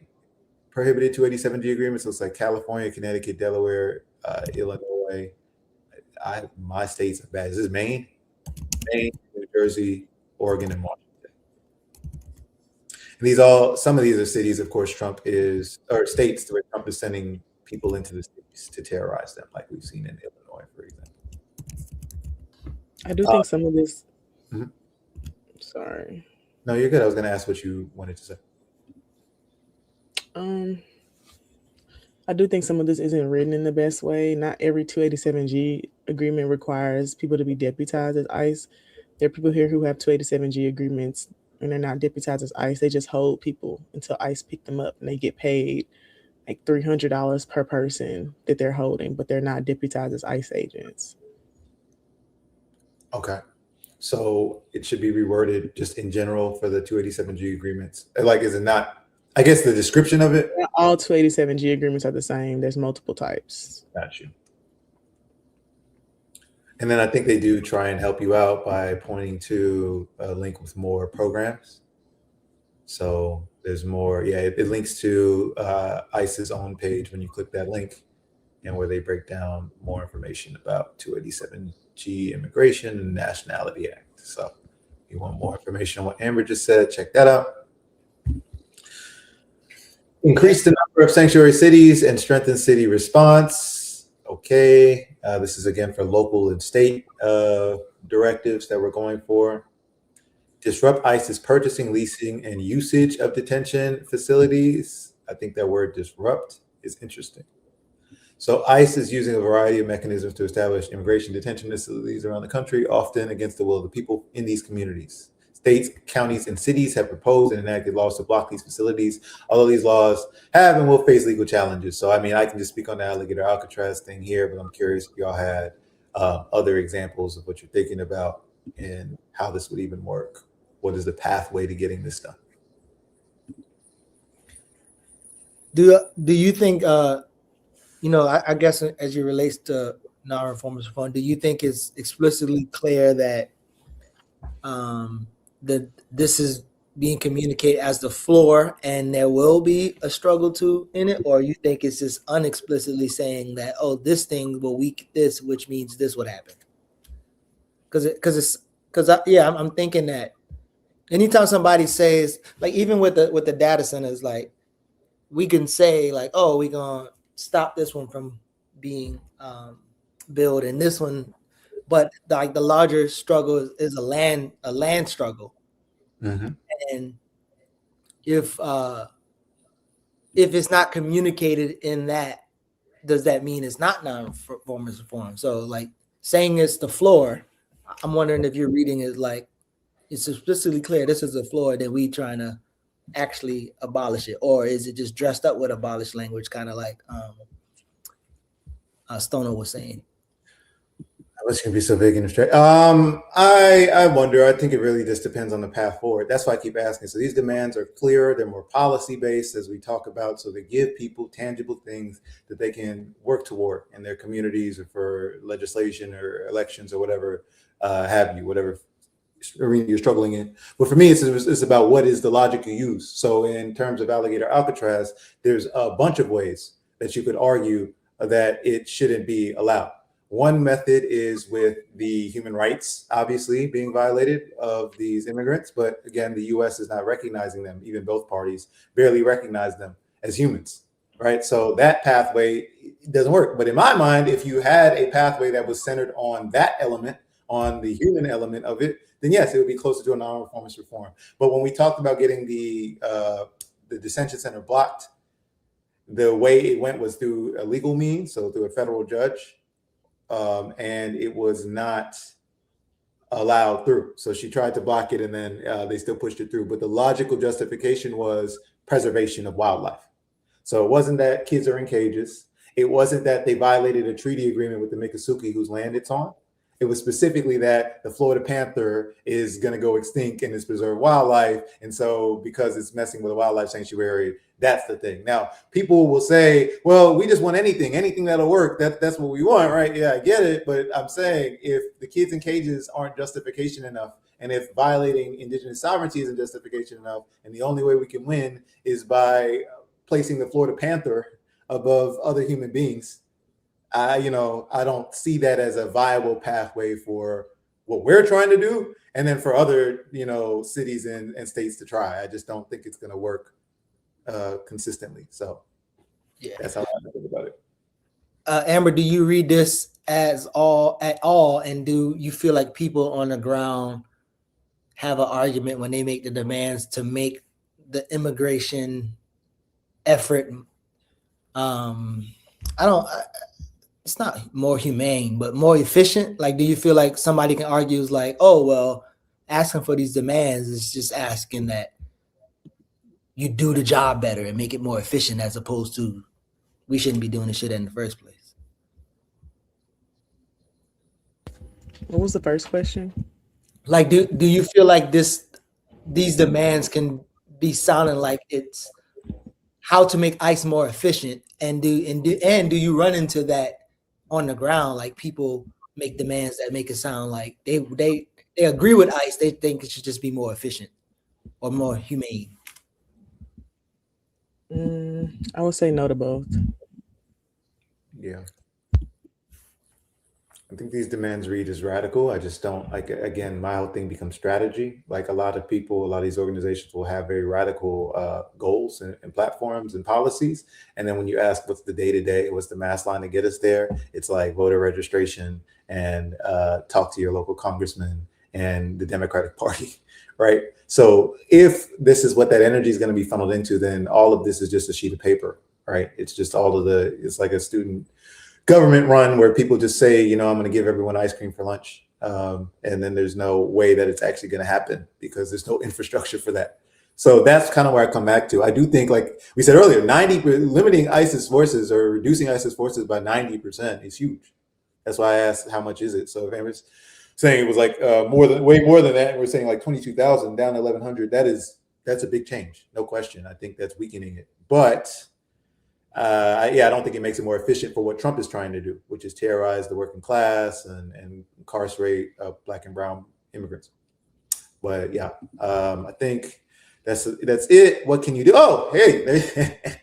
prohibited 287G agreements. So it's like California, Connecticut, Delaware, Illinois. My states are bad. This is Maine, New Jersey, Oregon, and Washington. And some of these are cities, of course, or states where Trump is sending people into the cities to terrorize them, like we've seen in Illinois, for example. I do think some of this. Mhm. Sorry. No, you're good. I was going to ask what you wanted to say. I do think some of this isn't written in the best way. Not every 287G agreement requires people to be deputized as ICE. There are people here who have 287G agreements and they're not deputized as ICE. They just hold people until ICE pick them up and they get paid like $300 per person that they're holding, but they're not deputized as ICE agents. Okay. So it should be reworded just in general for the 287G agreements. Like, is it not? I guess the description of it. All 287G agreements are the same. There's multiple types. Got you. And then I think they do try and help you out by pointing to a link with more programs. So there's more. Yeah, it links to ICE's own page when you click that link. and where they break down more information about 287G Immigration and Nationality Act. So if you want more information on what Amber just said, check that out. Increase the number of sanctuary cities and strengthen city response. Okay, this is again for local and state directives that we're going for. Disrupt ICE's purchasing, leasing, and usage of detention facilities. I think that word disrupt is interesting. So ICE is using a variety of mechanisms to establish immigration detention facilities around the country, often against the will of the people in these communities. States, counties, and cities have proposed and enacted laws to block these facilities. Although these laws have and will face legal challenges. So, I mean, I can just speak on the alligator Alcatraz thing here, but I'm curious if y'all had other examples of what you're thinking about and how this would even work. What is the pathway to getting this done? Do you think, I guess as it relates to non-reformist reform, do you think it's explicitly clear that that this is being communicated as the floor and there will be a struggle in it, or you think it's just unexplicitly saying that, oh, this thing will weaken this, which means this would happen? I'm thinking that anytime somebody says, like, even with the data centers, like, we can say like, oh, we're gonna stop this one from being built and this one, but like the larger struggle is a land struggle. Mm-hmm. And if it's not communicated in that, does that mean it's not non-reformist reform? So like saying it's the floor, I'm wondering if you're reading it like it's explicitly clear this is the floor that we trying to actually abolish it, or is it just dressed up with abolish language, kind of like Stoner was saying? This can be so big and abstract. I wonder. I think it really just depends on the path forward. That's why I keep asking. So these demands are clearer. They're more policy based, as we talk about. So they give people tangible things that they can work toward in their communities, or for legislation or elections or whatever have you, whatever arena you're struggling in. But for me, it's about what is the logic you use. So in terms of alligator Alcatraz, there's a bunch of ways that you could argue that it shouldn't be allowed. One method is with the human rights, obviously, being violated of these immigrants. But again, the U.S. is not recognizing them. Even both parties barely recognize them as humans, right? So that pathway doesn't work. But in my mind, if you had a pathway that was centered on that element, on the human element of it, then yes, it would be closer to a non-reformist reform. But when we talked about getting the detention center blocked, the way it went was through a legal means, so through a federal judge. And it was not allowed through. So she tried to block it, and then they still pushed it through. But the logical justification was preservation of wildlife. So it wasn't that kids are in cages. It wasn't that they violated a treaty agreement with the Miccosukee, whose land it's on. It was specifically that the Florida panther is going to go extinct and it's preserved wildlife. And so because it's messing with a wildlife sanctuary, that's the thing. Now, people will say, well, we just want anything that'll work. That's what we want, right? Yeah, I get it. But I'm saying if the kids in cages aren't justification enough, and if violating indigenous sovereignty isn't justification enough, and the only way we can win is by placing the Florida panther above other human beings, I don't see that as a viable pathway for what we're trying to do, and then for other, cities and states to try. I just don't think it's going to work consistently. So yeah, that's how I think about it. Amber, do you read this at all, and do you feel like people on the ground have an argument when they make the demands to make the immigration effort? It's not more humane, but more efficient. Like, do you feel like somebody can argue is like, oh, well, asking for these demands is just asking that you do the job better and make it more efficient, as opposed to we shouldn't be doing this shit in the first place? What was the first question? Like, do you feel like these demands can be sounding like it's how to make ICE more efficient, and do you run into that on the ground? Like, people make demands that make it sound like they agree with ICE, they think it should just be more efficient or more humane. I would say no to both. Yeah. I think these demands read as radical. I just don't like, again, my whole thing becomes strategy. Like a lot of people, a lot of these organizations will have very radical goals and platforms and policies. And then when you ask what's the day to day, what's the mass line to get us there, it's like voter registration and talk to your local congressman and the Democratic Party, right? So if this is what that energy is going to be funneled into, then all of this is just a sheet of paper, right? It's just all of it's like a student government run where people just say, I'm going to give everyone ice cream for lunch. And then there's no way that it's actually going to happen because there's no infrastructure for that. So that's kind of where I come back to. I do think, like we said earlier, limiting ISIS forces or reducing ISIS forces by 90% is huge. That's why I asked, how much is it? So if Amber's saying it was like way more than that, and we're saying like 22,000 down to 1,100, that's a big change, no question. I think that's weakening it. But I don't think it makes it more efficient for what Trump is trying to do, which is terrorize the working class and incarcerate Black and brown immigrants. But yeah, I think that's it. What can you do? Oh, hey,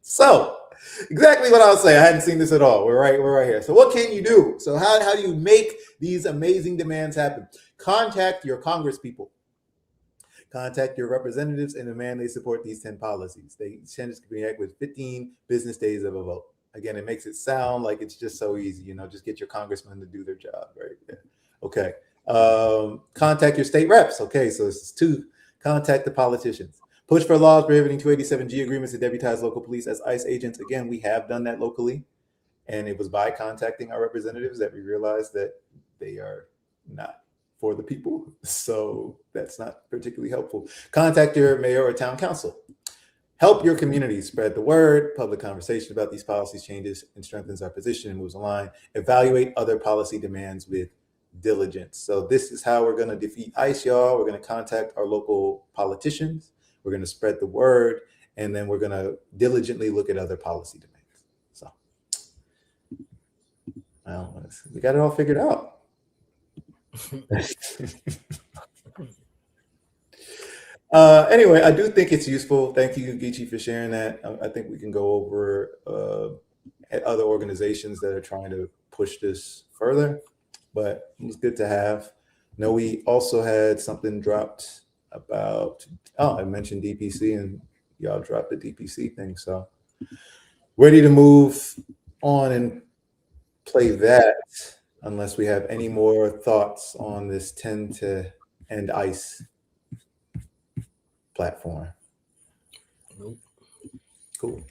so exactly what I was saying. I hadn't seen this at all. We're right here. So what can you do? So how do you make these amazing demands happen? Contact your Congress people. Contact your representatives and demand they support these 10 policies. They can react with 15 business days of a vote. Again, it makes it sound like it's just so easy, just get your congressman to do their job, right? Yeah. Okay. Contact your state reps. Okay, so this is 2. Contact the politicians. Push for laws prohibiting 287G agreements to deputize local police as ICE agents. Again, we have done that locally, and it was by contacting our representatives that we realized that they are not for the people. So that's not particularly helpful. Contact your mayor or town council. Help your community spread the word. Public conversation about these policy changes and strengthens our position and moves the line. Evaluate other policy demands with diligence. So this is how we're going to defeat ICE, y'all. We're going to contact our local politicians. We're going to spread the word, and then we're going to diligently look at other policy demands. So well, we got it all figured out. Anyway, I do think it's useful. Thank you, Geechee, for sharing that. I think we can go over at other organizations that are trying to push this further, but it was good to have. No, we also had something dropped about, I mentioned DPC, and y'all dropped the DPC thing. So ready to move on and play that. Unless we have any more thoughts on this 10 to end ICE platform. Nope. Cool.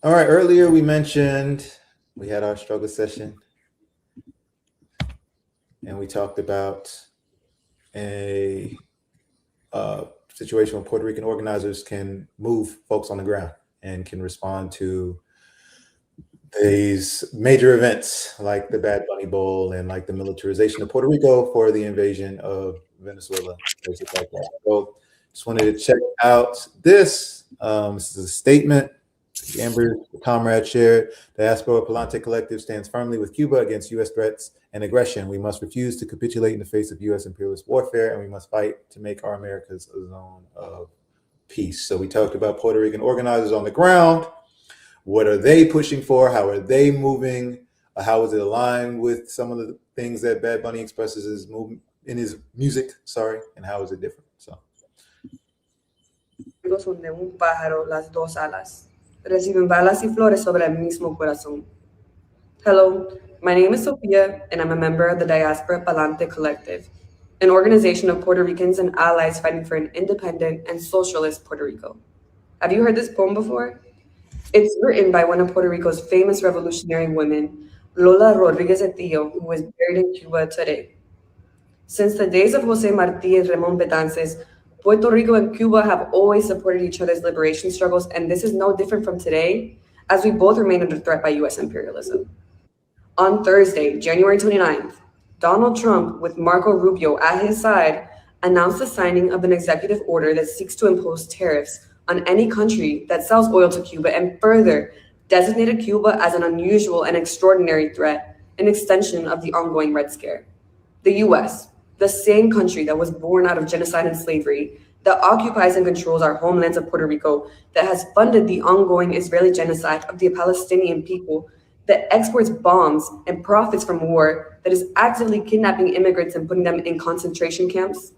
All right, earlier we mentioned we had our struggle session, and we talked about a situation where Puerto Rican organizers can move folks on the ground and can respond to these major events like the Bad Bunny Bowl and like the militarization of Puerto Rico for the invasion of Venezuela, places like that. So just wanted to check out this. This is a statement Amber Comrade shared. The Diaspora Palante Collective stands firmly with Cuba against U.S. threats and aggression. We must refuse to capitulate in the face of U.S. imperialist warfare, and we must fight to make our Americas a zone of peace. So we talked about Puerto Rican organizers on the ground. What are they pushing for? How are they moving? How is it aligned with some of the things that Bad Bunny expresses in his music? And how is it different? So. Son de un pájaro las dos alas. Reciben balas y flores sobre el mismo corazón. Hello, my name is Sophia, and I'm a member of the Diaspora Palante Collective, an organization of Puerto Ricans and allies fighting for an independent and socialist Puerto Rico. Have you heard this poem before? It's written by one of Puerto Rico's famous revolutionary women, Lola Rodriguez Etillo, who is buried in Cuba today. Since the days of Jose Martí and Ramon Betances, Puerto Rico and Cuba have always supported each other's liberation struggles, and this is no different from today, as we both remain under threat by U.S. imperialism. On Thursday, January 29th, Donald Trump, with Marco Rubio at his side, announced the signing of an executive order that seeks to impose tariffs on any country that sells oil to Cuba, and further designated Cuba as an unusual and extraordinary threat, an extension of the ongoing Red Scare. The US, the same country that was born out of genocide and slavery, that occupies and controls our homelands of Puerto Rico, that has funded the ongoing Israeli genocide of the Palestinian people, that exports bombs and profits from war, that is actively kidnapping immigrants and putting them in concentration camps,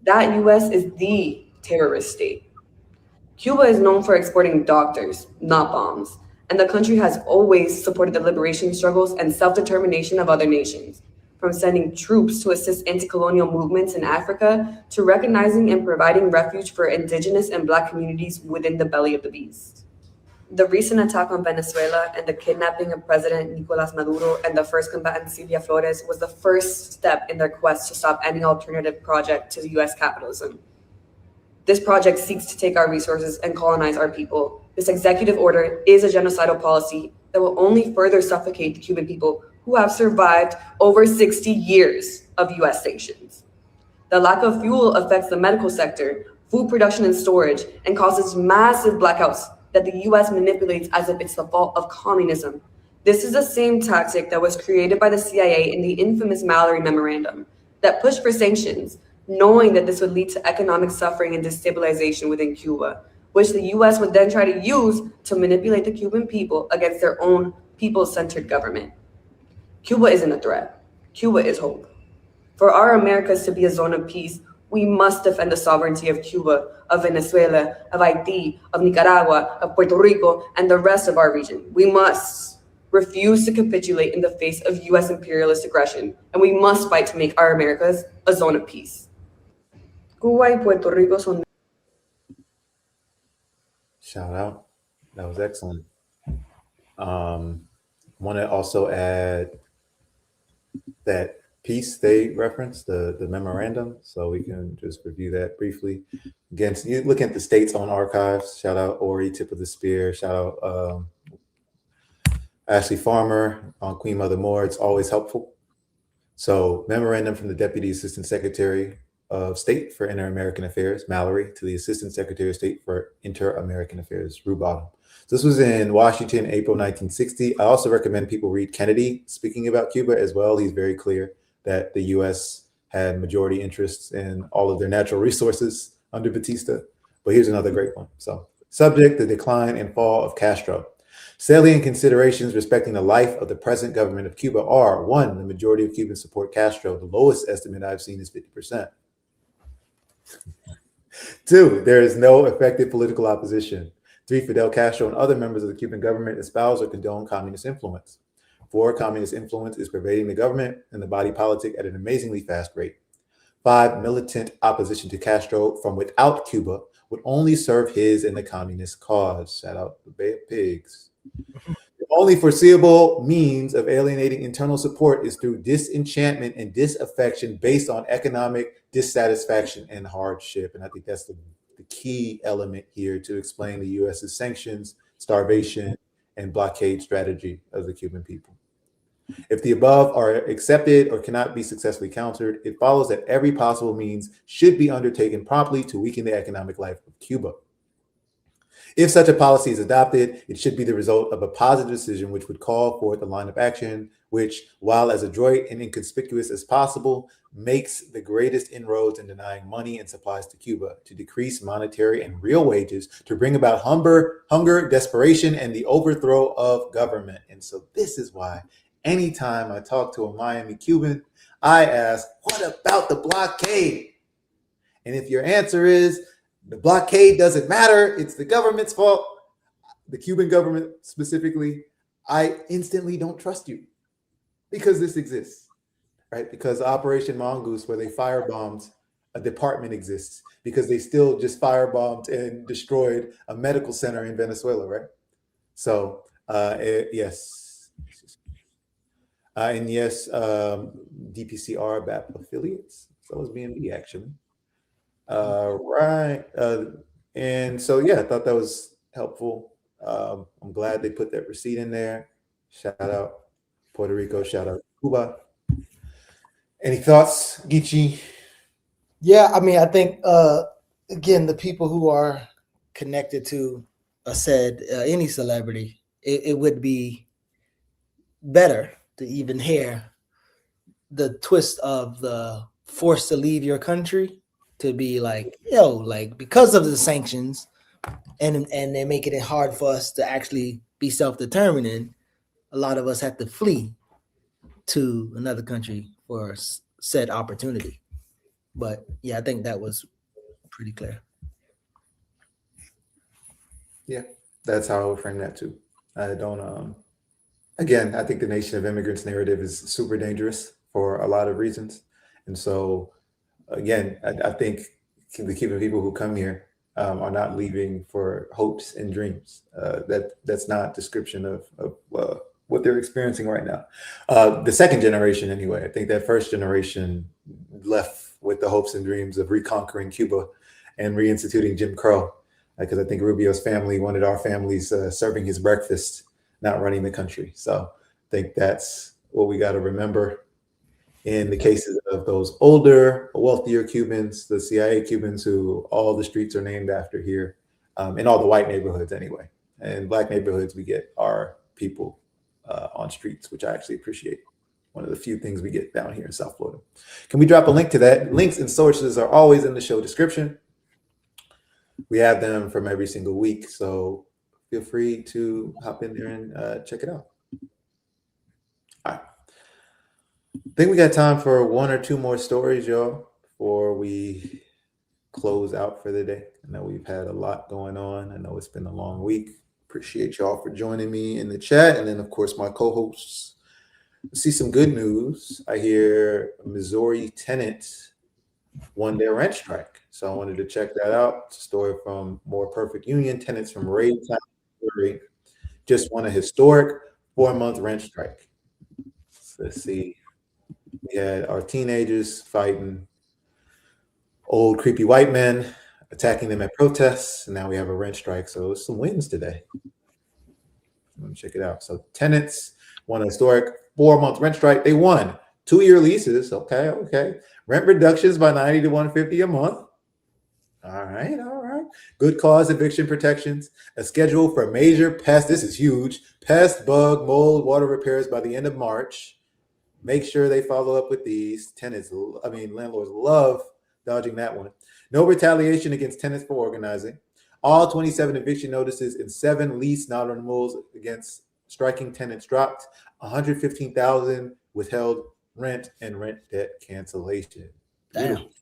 that US is the terrorist state. Cuba is known for exporting doctors, not bombs, and the country has always supported the liberation struggles and self determination of other nations, from sending troops to assist anti colonial movements in Africa to recognizing and providing refuge for indigenous and Black communities within the belly of the beast. The recent attack on Venezuela and the kidnapping of President Nicolas Maduro and the first combatant Silvia Flores was the first step in their quest to stop any alternative project to US capitalism. This project seeks to take our resources and colonize our people. This executive order is a genocidal policy that will only further suffocate the Cuban people who have survived over 60 years of US sanctions. The lack of fuel affects the medical sector, food production and storage, and causes massive blackouts that the US manipulates as if it's the fault of communism. This is the same tactic that was created by the CIA in the infamous Mallory Memorandum that pushed for sanctions, knowing that this would lead to economic suffering and destabilization within Cuba, which the US would then try to use to manipulate the Cuban people against their own people-centered government. Cuba isn't a threat. Cuba is hope. For our Americas to be a zone of peace, we must defend the sovereignty of Cuba, of Venezuela, of Haiti, of Nicaragua, of Puerto Rico, and the rest of our region. We must refuse to capitulate in the face of US imperialist aggression, and we must fight to make our Americas a zone of peace. Cuba y Puerto Rico son. Shout out. That was excellent. Want to also add that piece they referenced, the memorandum, so we can just review that briefly. Again, so you look at the state's own archives. Shout out Ori, Tip of the Spear. Shout out Ashley Farmer on Queen Mother Moore. It's always helpful. So, memorandum from the Deputy Assistant Secretary of State for Inter-American Affairs, Mallory, to the Assistant Secretary of State for Inter-American Affairs, Rubottom. So this was in Washington, April 1960. I also recommend people read Kennedy speaking about Cuba as well. He's very clear that the U.S. had majority interests in all of their natural resources under Batista. But here's another great one. So, subject, the decline and fall of Castro. Salient considerations respecting the life of the present government of Cuba are: one, the majority of Cubans support Castro. The lowest estimate I've seen is 50%. Two, there is no effective political opposition. Three, Fidel Castro and other members of the Cuban government espouse or condone communist influence. Four, communist influence is pervading the government and the body politic at an amazingly fast rate. Five, militant opposition to Castro from without Cuba would only serve his and the communist cause. Shout out the Bay of Pigs. The only foreseeable means of alienating internal support is through disenchantment and disaffection based on economic dissatisfaction and hardship. And I think that's the key element here to explain the U.S.'s sanctions, starvation, and blockade strategy of the Cuban people. If the above are accepted or cannot be successfully countered, it follows that every possible means should be undertaken promptly to weaken the economic life of Cuba. If such a policy is adopted, it should be the result of a positive decision which would call forth a line of action which, while as adroit and inconspicuous as possible, makes the greatest inroads in denying money and supplies to Cuba, to decrease monetary and real wages, to bring about hunger, desperation, and the overthrow of government. And so this is why anytime I talk to a Miami Cuban, I ask, what about the blockade? And if your answer is, the blockade doesn't matter, it's the government's fault, the Cuban government specifically, I instantly don't trust you because this exists, right? Because Operation Mongoose, where they firebombed a department, exists because they still just firebombed and destroyed a medical center in Venezuela, right? So, yes. And yes, DPCR BAP affiliates. So is BNB actually. Right. And so, yeah, I thought that was helpful. I'm glad they put that receipt in there. Shout out Puerto Rico. Shout out Cuba. Any thoughts, Geechee? Yeah, I mean, I think, again, the people who are connected to any celebrity, it would be better to even hear the twist of the forced to leave your country to be like, yo, like because of the sanctions and they're making it hard for us to actually be self-determining, a lot of us have to flee to another country for said opportunity. But yeah, I think that was pretty clear. Yeah, that's how I would frame that too. I don't. Again, I think the nation of immigrants narrative is super dangerous for a lot of reasons, and so again, I think the Cuban people who come here are not leaving for hopes and dreams. That's not description of what they're experiencing right now. The second generation, anyway, I think that first generation left with the hopes and dreams of reconquering Cuba and reinstituting Jim Crow, because I think Rubio's family wanted our families serving his breakfast, not running the country. So I think that's what we got to remember. In the cases of those older, wealthier Cubans, the CIA Cubans, who all the streets are named after here, in all the white neighborhoods anyway. And black neighborhoods, we get our people on streets, which I actually appreciate. One of the few things we get down here in South Florida. Can we drop a link to that? Links and sources are always in the show description. We have them from every single week, so feel free to hop in there and check it out. All right. I think we got time for one or two more stories, y'all, before we close out for the day. I know we've had a lot going on. I know it's been a long week. Appreciate y'all for joining me in the chat. And then, of course, my co-hosts. See some good news. I hear Missouri tenants won their rent strike. So I wanted to check that out. It's a story from More Perfect Union. Tenants from Raytown, Missouri just won a historic 4-month rent strike. So let's see. We had our teenagers fighting old creepy white men, attacking them at protests, and now we have a rent strike. So some wins today. Let me check it out. So tenants won a historic 4-month rent strike. They won 2-year leases. Okay. Rent reductions by $90 to $150 a month. All right. Good cause eviction protections. A schedule for major pest. This is huge. Pest, bug, mold, water repairs by the end of March. Make sure they follow up with these. Landlords love dodging that one. No retaliation against tenants for organizing. All 27 eviction notices and 7 lease non-renewals against striking tenants dropped. $115,000 withheld rent and rent debt cancellation. Damn. Beautiful.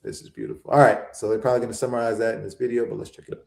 This is beautiful. All right, so they're probably going to summarize that in this video, but let's check it out.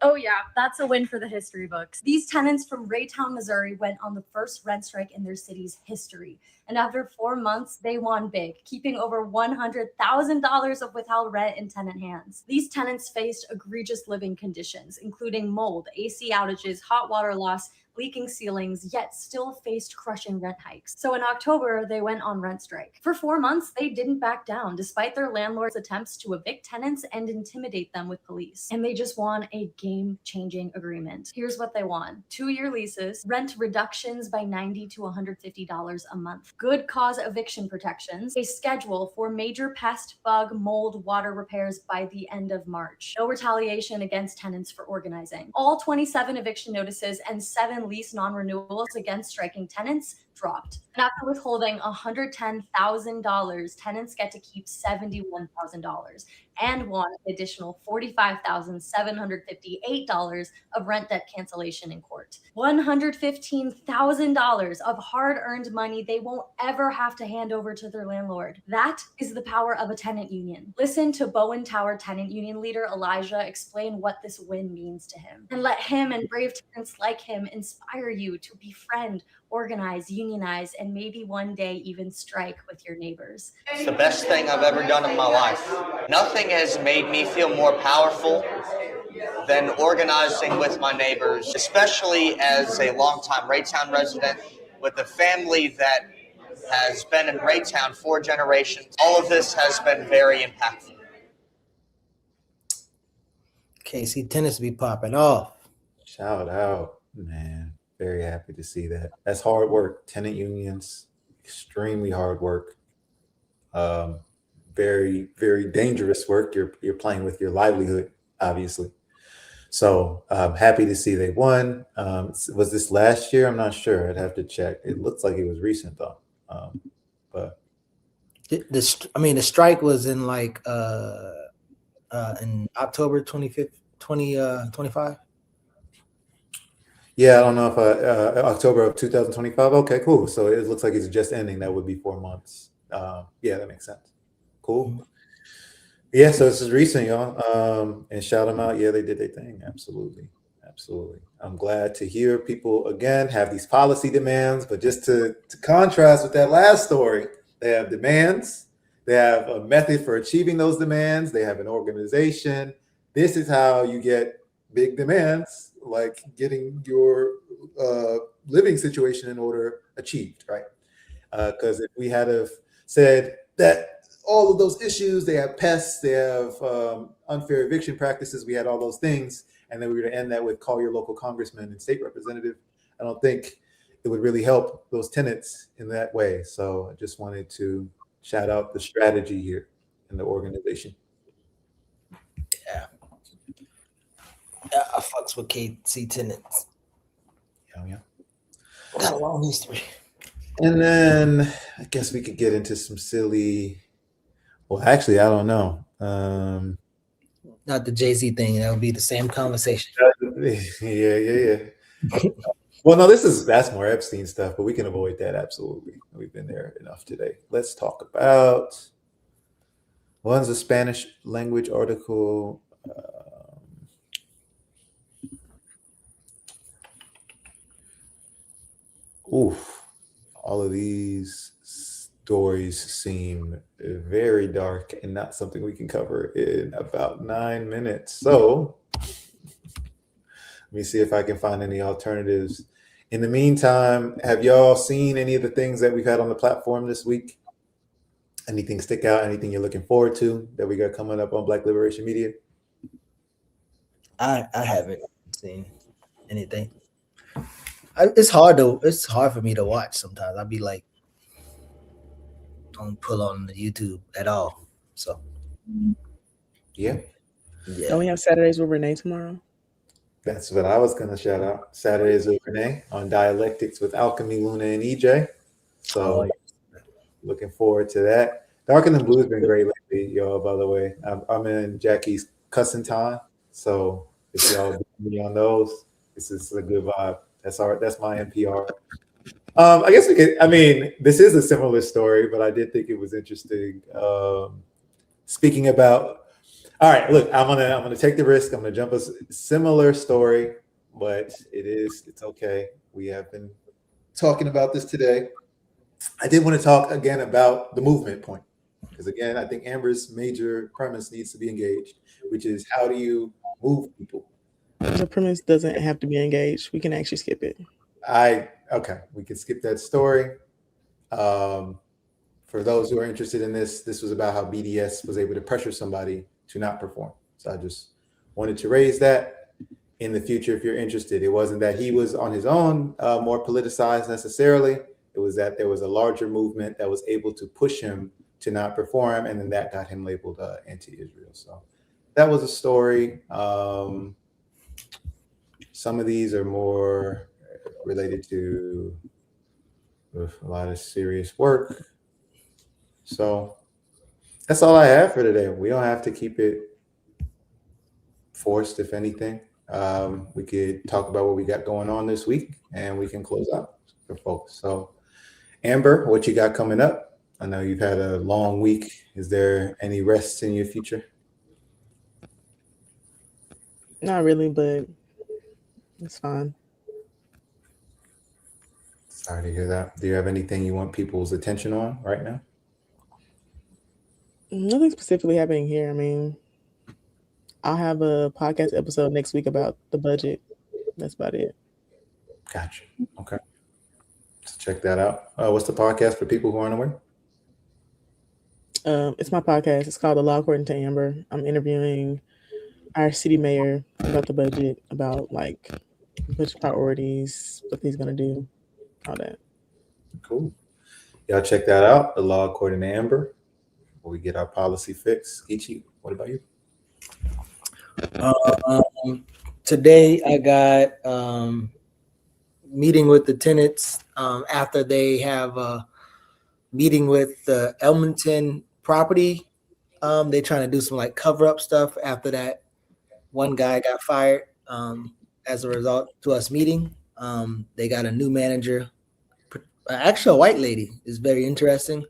Oh yeah, that's a win for the history books. These tenants from Raytown, Missouri went on the first rent strike in their city's history. And after 4 months, they won big, keeping over $100,000 of withheld rent in tenant hands. These tenants faced egregious living conditions, including mold, AC outages, hot water loss, leaking ceilings, yet still faced crushing rent hikes. So in October, they went on rent strike. For 4 months, they didn't back down, despite their landlord's attempts to evict tenants and intimidate them with police. And they just won a game-changing agreement. Here's what they won. 2-year leases, rent reductions by $90 to $150 a month, good cause eviction protections, a schedule for major pest, bug, mold, water repairs by the end of March, no retaliation against tenants for organizing. All 27 eviction notices and 7 lease non-renewals against striking tenants dropped. And after withholding $110,000, tenants get to keep $71,000 and won an additional $45,758 of rent debt cancellation in court. $115,000 of hard-earned money they won't ever have to hand over to their landlord. That is the power of a tenant union. Listen to Bowen Tower tenant union leader Elijah explain what this win means to him. And let him and brave tenants like him inspire you to befriend, organize, unionize, and maybe one day even strike with your neighbors. It's the best thing I've ever done in my life. Nothing has made me feel more powerful than organizing with my neighbors, especially as a longtime Raytown resident with a family that has been in Raytown 4 generations. All of this has been very impactful. KC tennis be popping off. Shout out, man. Very happy to see that. That's hard work. Tenant unions, extremely hard work. Very, very dangerous work. You're playing with your livelihood, obviously. So I'm happy to see they won. Was this last year? I'm not sure. I'd have to check. It looks like it was recent though. But The strike was in like in October 25th, 2025. Yeah, I don't know if October of 2025. Okay, cool. So it looks like it's just ending. That would be 4 months. Yeah, that makes sense. Cool. Yeah, so this is recent, y'all. And shout them out. Yeah, they did their thing. Absolutely. Absolutely. I'm glad to hear people again have these policy demands, but just to contrast with that last story, they have demands, they have a method for achieving those demands, they have an organization. This is how you get big demands, like getting your living situation in order achieved, right? Because if we had have said that all of those issues, they have pests, they have unfair eviction practices, we had all those things, and then we were to end that with call your local congressman and state representative, I don't think it would really help those tenants in that way. So I just wanted to shout out the strategy here in the organization. Yeah, I fucks with KC tenants. Yeah. Got a long history. And then I guess we could get into some silly. Well, actually, I don't know. Not the Jay-Z thing. That would be the same conversation. Yeah. Well, no, that's more Epstein stuff, but we can avoid that. Absolutely. We've been there enough today. Let's talk about one's a Spanish language article. All of these stories seem very dark and not something we can cover in about 9 minutes. So let me see if I can find any alternatives. In the meantime, have y'all seen any of the things that we've had on the platform this week? Anything stick out? Anything you're looking forward to that we got coming up on Black Liberation Media? I haven't seen anything. It's hard for me to watch sometimes. I'd be like, don't pull on the YouTube at all. So Yeah. Don't we have Saturdays with Renee tomorrow? That's what I was going to shout out. Saturdays with Renee on Dialectics with Alchemy, Luna, and EJ. So looking forward to that. Dark and the Blue has been great lately, y'all, by the way. I'm in Jackie's cussing time. So if y'all do me on those, this is a good vibe. That's my NPR. I guess this is a similar story, but I did think it was interesting. Speaking about, all right, look, I'm gonna take the risk. I'm gonna jump a similar story, but it's okay. We have been talking about this today. I did want to talk again about the movement point, because again, I think Amber's major premise needs to be engaged, which is how do you move people? The premise doesn't have to be engaged. We can actually skip it. Okay, we can skip that story. For those who are interested in this was about how BDS was able to pressure somebody to not perform. So I just wanted to raise that. In the future, if you're interested, it wasn't that he was on his own more politicized necessarily. It was that there was a larger movement that was able to push him to not perform, and then that got him labeled anti-Israel. So that was a story. Some of these are more related to a lot of serious work. So that's all I have for today. We don't have to keep it forced, if anything. We could talk about what we got going on this week, and we can close out for folks. So Amber, what you got coming up? I know you've had a long week. Is there any rest in your future? Not really, but it's fine. Sorry to hear that. Do you have anything you want people's attention on right now? Nothing specifically happening here. I mean, I'll have a podcast episode next week about the budget. That's about it. Gotcha. Okay. Let's check that out. What's the podcast for people who aren't aware? It's my podcast. It's called The Law According to Amber. I'm interviewing our city mayor about the budget, about like budget priorities, what he's gonna do, all that. Cool. Y'all check that out. The Law According to Amber. Where we get our policy fix. Ichi, what about you? Today I got meeting with the tenants after they have meeting with the Elmonton property. They're trying to do some like cover up stuff after that one guy got fired as a result to us meeting. They got a new manager. Actually, a white lady is very interesting,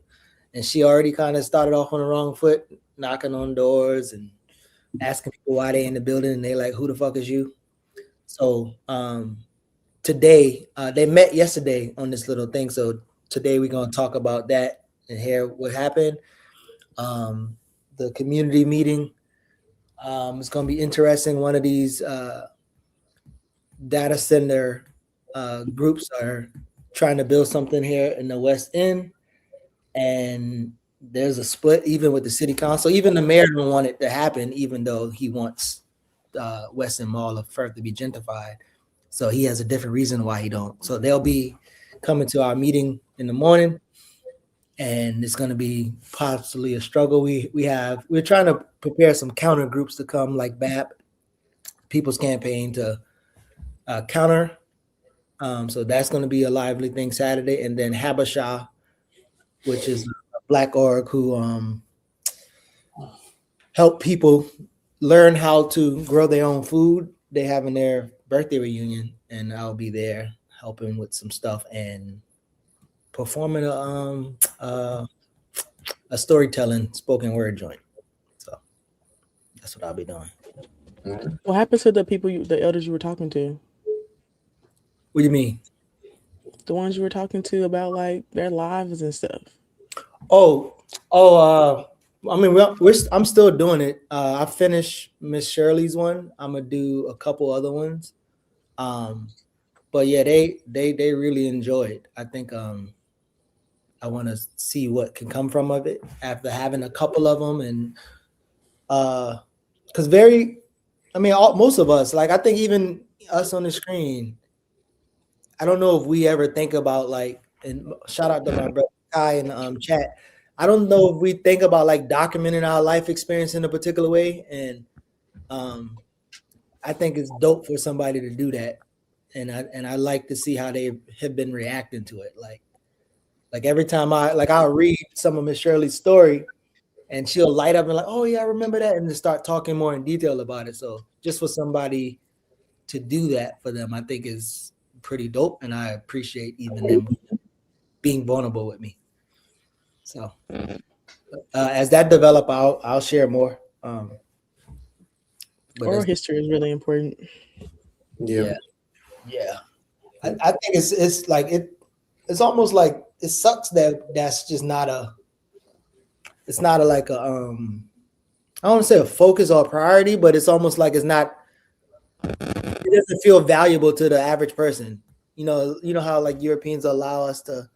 and she already kind of started off on the wrong foot, knocking on doors and asking people why they in the building, and they like, "Who the fuck is you?" So today they met yesterday on this little thing. So today we're gonna talk about that and hear what happened. The community meeting is gonna be interesting. One of these data center groups are trying to build something here in the West End, and there's a split even with the city council. Even the mayor don't want it to happen, even though he wants West End Mall of Firth to be gentrified. So he has a different reason why he don't. So they'll be coming to our meeting in the morning, and it's going to be possibly a struggle. We're trying to prepare some counter groups to come, like BAP, People's Campaign, to counter. So that's going to be a lively thing Saturday, and then Habasha, which is a Black org who help people learn how to grow their own food. They having their birthday reunion, and I'll be there helping with some stuff and performing a storytelling spoken word joint. So that's what I'll be doing. What happened to the people, the elders you were talking to? What do you mean? The ones you were talking to about like their lives and stuff. I mean, I'm still doing it. I finished Miss Shirley's one. I'm gonna do a couple other ones. But yeah, they really enjoy it. I think I want to see what can come from of it after having a couple of them, and because most of us, like I think even us on the screen, I don't know if we ever think about like, and shout out to my brother Kai in chat. I don't know if we think about like documenting our life experience in a particular way, and I think it's dope for somebody to do that, and I like to see how they have been reacting to it. Like every time I'll read some of Miss Shirley's story, and she'll light up and like, oh yeah, I remember that, and then start talking more in detail about it. So just for somebody to do that for them, I think is pretty dope, and I appreciate even them being vulnerable with me. So as that develop, I'll share more. Oral history is really important. Yeah. I think it's like it's almost like it sucks that that's just not a. It's not like a I don't want to say a focus or a priority, but it's almost like it's not. It doesn't feel valuable to the average person. You know how like Europeans allow us to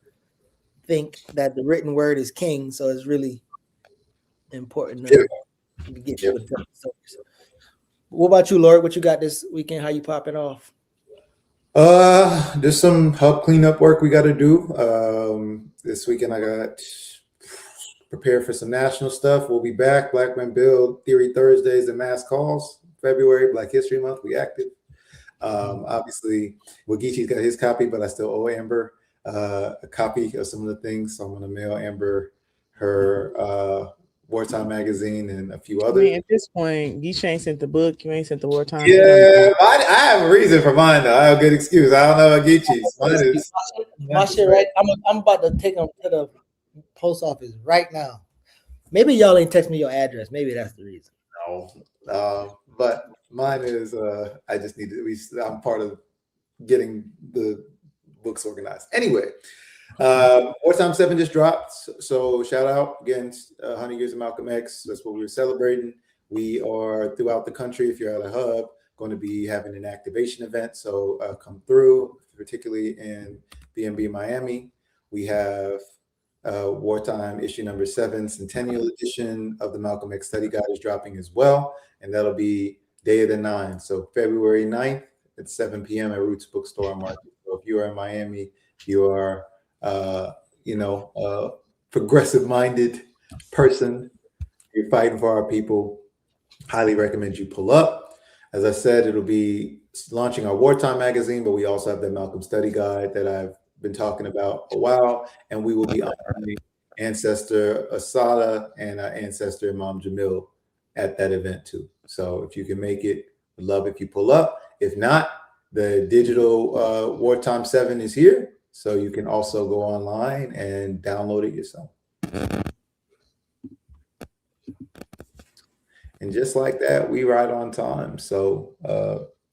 think that the written word is king, so it's really important to get to the stories. What about you, Lord? What you got this weekend? How you popping off? There's some help cleanup work we got to do. This weekend I got prepared for some national stuff. We'll be back. Black Men Build, Theory Thursdays, and Mass Calls. February, Black History Month. We active. Obviously, Wagichi's got his copy, but I still owe Amber a copy of some of the things. So I'm going to mail Amber her Wartime magazine and a few others. I mean, at this point, Geisha ain't sent the book. You ain't sent the Wartime. Yeah, I have a reason for mine though. I have a good excuse. I don't know about Geechi's. Mine is my shit right. I'm about to take them to the post office right now. Maybe y'all ain't text me your address. Maybe that's the reason. No, but mine is. I just need to. I'm part of getting the books organized. Anyway, Wartime 7 just dropped. So shout out again, 100 years of Malcolm X. That's what we were celebrating. We are throughout the country. If you're at a hub, going to be having an activation event. So come through, particularly in BNB Miami. We have Wartime issue number 7, Centennial Edition of the Malcolm X Study Guide is dropping as well. And that'll be day of the 9. So February 9th at 7 p.m. at Roots Bookstore Market. So if you are in Miami, you are, progressive-minded person, you're fighting for our people, highly recommend you pull up. As I said, it'll be launching our Wartime magazine, but we also have the Malcolm Study Guide that I've been talking about a while, and we will be honoring ancestor Asada and our ancestor Imam Jamil at that event too. So if you can make it, we'd love if you pull up. If not, the digital Wartime 7 is here. So you can also go online and download it yourself. And just like that, we ride on time. So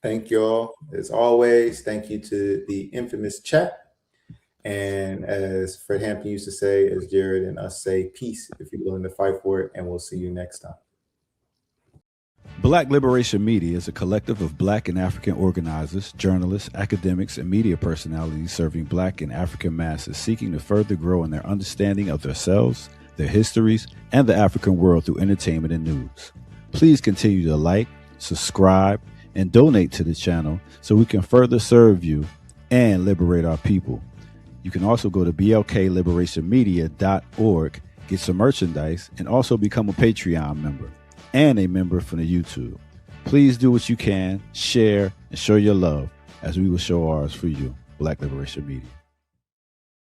thank y'all as always. Thank you to the infamous chat. And as Fred Hampton used to say, as Jared and us say, peace if you're willing to fight for it. And we'll see you next time. Black Liberation Media is a collective of Black and African organizers, journalists, academics, and media personalities serving Black and African masses seeking to further grow in their understanding of themselves, their histories, and the African world through entertainment and news. Please continue to like, subscribe, and donate to the channel so we can further serve you and liberate our people. You can also go to blkliberationmedia.org, get some merchandise, and also become a Patreon member and a member from the YouTube. Please do what you can, share, and show your love as we will show ours for you. Black Liberation Media.